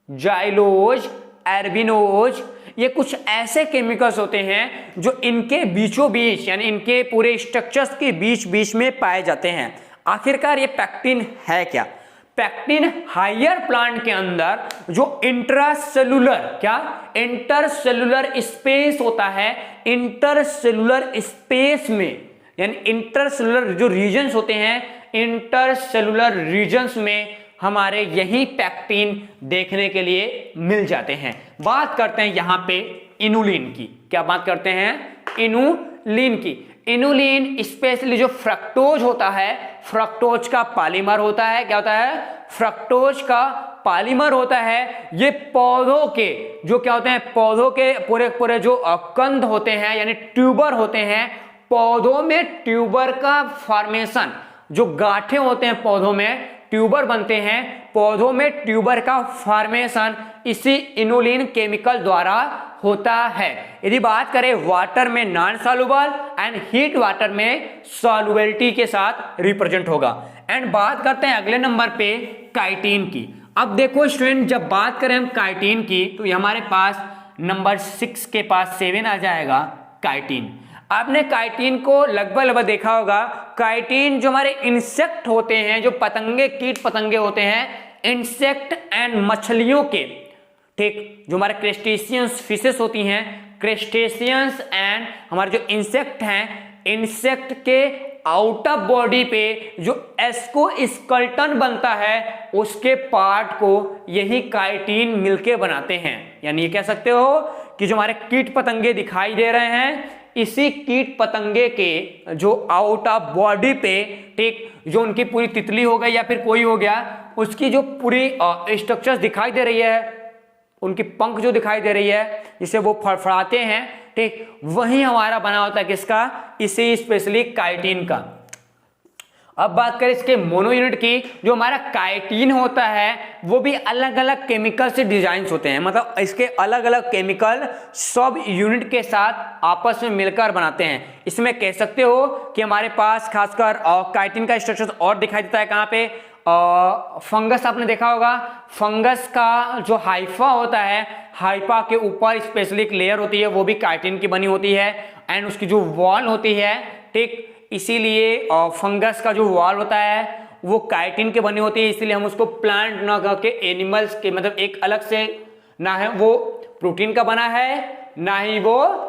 जाइलोज, एर्बिनोज, ये कुछ ऐसे केमिकल्स होते हैं जो इनके बीचों बीच, यानी इनके पूरे स्ट्रक्चर्स के बीच बीच में पाए जाते हैं। आखिरकार ये पैक्टिन है क्या, पैक्टिन हायर प्लांट के अंदर जो इंट्रासेलुलर, क्या, इंटरसेलुलर स्पेस होता है, इंटरसेलुलर स्पेस में, यानी इंटरसेलुलर जो रीजन्स होते हैं, इंटरसेलुलर रीजन्स में हमारे यही पैक्टिन देखने के लिए मिल जाते हैं। बात करते हैं यहाँ पे इनुलिन की, क्या बात करते हैं, इनुलिन की। इनुलिन स्पेशली जो फ्रक्टोज होता है, फ्रक्टोज का पॉलीमर होता है, क्या होता है, फ्रक्टोज का पॉलीमर होता है। ये पौधों के जो क्या होते हैं, पौधों के पूरे पूरे जो कंद होते हैं, यानी ट्यूबर होते हैं, पौधों में ट्यूबर का फॉर्मेशन, जो गांठें होते हैं पौधों में, ट्यूबर बनते हैं, पौधों में ट्यूबर का फॉर्मेशन इसी इनुलिन केमिकल द्वारा होता है। यदि बात करें वाटर में non soluble and heat water में सॉल्युबिलिटी के साथ रिप्रेजेंट होगा। एंड बात करते हैं अगले नंबर पे काइटिन की। अब देखो स्टूडेंट, जब बात करें हम काइटिन की तो ये हमारे पास नंबर 6 के पास 7 आ जाएगा काइटिन। आपने काइटिन को लगभग देखा होगा। काइटिन जो हमारे इंसेक्ट होते हैं, जो पतंगे, कीट पतंगे होते हैं, इंसेक्ट एंड मछलियों के, ठीक, जो हमारे क्रेस्टेशियंस फिशेस होती हैं, क्रेस्टेशियंस एंड हमारे जो इंसेक्ट हैं, इंसेक्ट के आउटर बॉडी पे जो एस्कोस्केलेटन बनता है, उसके पार्ट को यही काइटिन मिलके बनाते हैं। यानी ये कह सकते हो कि जो हमारे कीट पतंगे दिखाई दे रहे हैं, इसी कीट पतंगे के जो आउट ऑफ बॉडी पे, ठीक, जो उनकी पूरी तितली हो गई या फिर कोई हो गया, उसकी जो पूरी स्ट्रक्चर्स दिखाई दे रही है, उनकी पंख जो दिखाई दे रही है, जिसे वो फड़फड़ाते हैं, ठीक, वही हमारा बना होता है किसका, इसी स्पेशली काइटिन का। अब बात करें इसके मोनो यूनिट की, जो हमारा काइटिन होता है वो भी अलग अलग केमिकल से डिजाइन होते हैं, मतलब इसके अलग अलग केमिकल सब यूनिट के साथ आपस में मिलकर बनाते हैं। इसमें कह सकते हो कि हमारे पास खासकर काइटिन का स्ट्रक्चर और दिखाई देता है कहाँ पे, फंगस आपने देखा होगा, फंगस का जो हाइफा होता है, हाइफा के ऊपर स्पेशली एक लेयर होती है वो भी काइटिन की बनी होती है, एंड उसकी जो वॉल होती है, ठीक, इसीलिए फंगस का जो वॉल होता है वो काइटिन के बनी होती है, इसीलिए हम उसको प्लांट ना करके एनिमल्स के, मतलब एक अलग से ना है वो प्रोटीन का बना है ना ही वो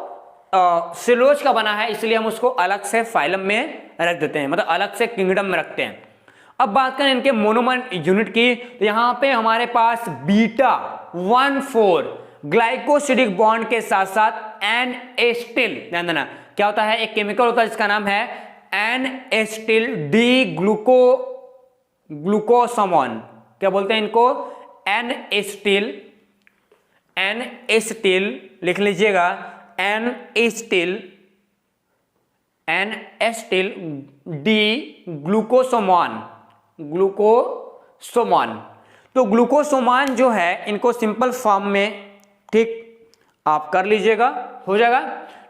सेलुलोज का बना है, इसलिए हम उसको अलग से फाइलम में रख देते हैं, मतलब अलग से किंगडम में रखते हैं। अब बात करें इनके मोनोमर यूनिट की, तो यहां पे हमारे पास बीटा 1,4 ग्लाइकोसिडिक बॉन्ड के साथ साथ एन एस्टिल, ध्यान देना क्या होता है, एक केमिकल होता है जिसका नाम है एन एस्टिल डी ग्लूकोसमोन, क्या बोलते हैं इनको, एन एस्टिल लिख लीजिएगा, एन एस्टिल डी ग्लूकोसोमोन। तो ग्लूकोसोमान जो है इनको सिंपल फॉर्म में, ठीक, आप कर लीजिएगा, हो जाएगा,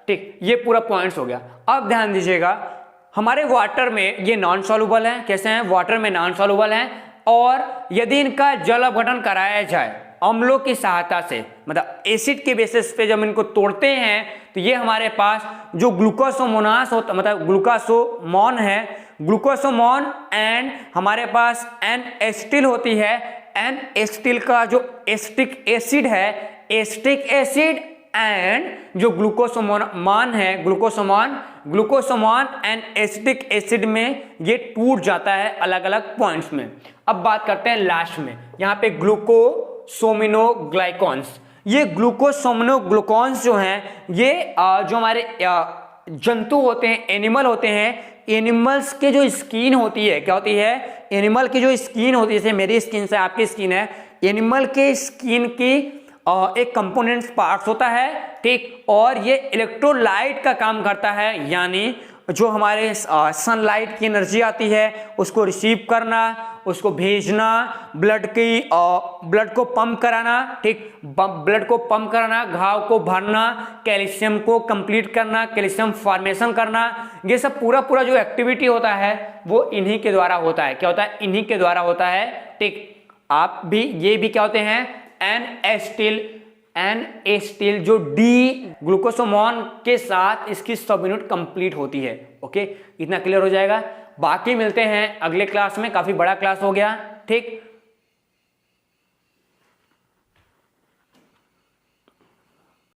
ठीक, ये पूरा पॉइंट्स हो गया। अब ध्यान दीजिएगा, हमारे वाटर में ये नॉन सॉल्युबल है, कैसे हैं, वाटर में नॉन सॉल्युबल हैं, और यदि इनका जल अपघटन कराया जाए अम्लों की सहायता से, मतलब एसिड के बेसिस पे जब इनको तोड़ते हैं तो ये हमारे पास जो ग्लूकोसोमोनास होता, मतलब ग्लूकोसोमोन है, ग्लूकोसोमोन एंड हमारे पास एन एस्टिल होती है, एन एस्टिल का जो एस्टिक एसिड है, एस्टिक एसिड एंड जो ग्लूकोसोमोन है, ग्लूकोसोमोन एंड एसिटिक एसिड में ये टूट जाता है अलग अलग पॉइंट्स में। अब बात करते हैं लास्ट में, यहाँ पे ग्लूकोसोमिनोग्लाइकॉन्स, ये ग्लूकोसोमिनोग्लाइकॉन्स जो हैं ये जो हमारे जंतु होते हैं, एनिमल होते हैं, एनिमल्स के जो स्किन होती है, क्या होती है, एनिमल की जो स्किन होती है, जैसे मेरी स्किन से आपकी स्किन है, एनिमल के स्किन की एक कंपोनेंट्स पार्ट्स होता है, ठीक, और ये इलेक्ट्रोलाइट का काम करता है, यानी जो हमारे सनलाइट की एनर्जी आती है उसको रिसीव करना, उसको भेजना, ब्लड को पंप कराना, ठीक, ब्लड को पंप कराना, घाव को भरना, कैल्शियम को कंप्लीट करना, कैल्शियम फॉर्मेशन करना, ये सब पूरा जो एक्टिविटी होता है वो इन्हीं के द्वारा होता है, क्या होता है, इन्हीं के द्वारा होता है, ठीक। आप भी, ये भी क्या होते हैं, एन एस्टिल जो डी ग्लूकोसोमोन के साथ इसकी सब यूनिट कंप्लीट होती है। ओके, इतना क्लियर हो जाएगा। बाकी मिलते हैं अगले क्लास में, काफी बड़ा क्लास हो गया, ठीक।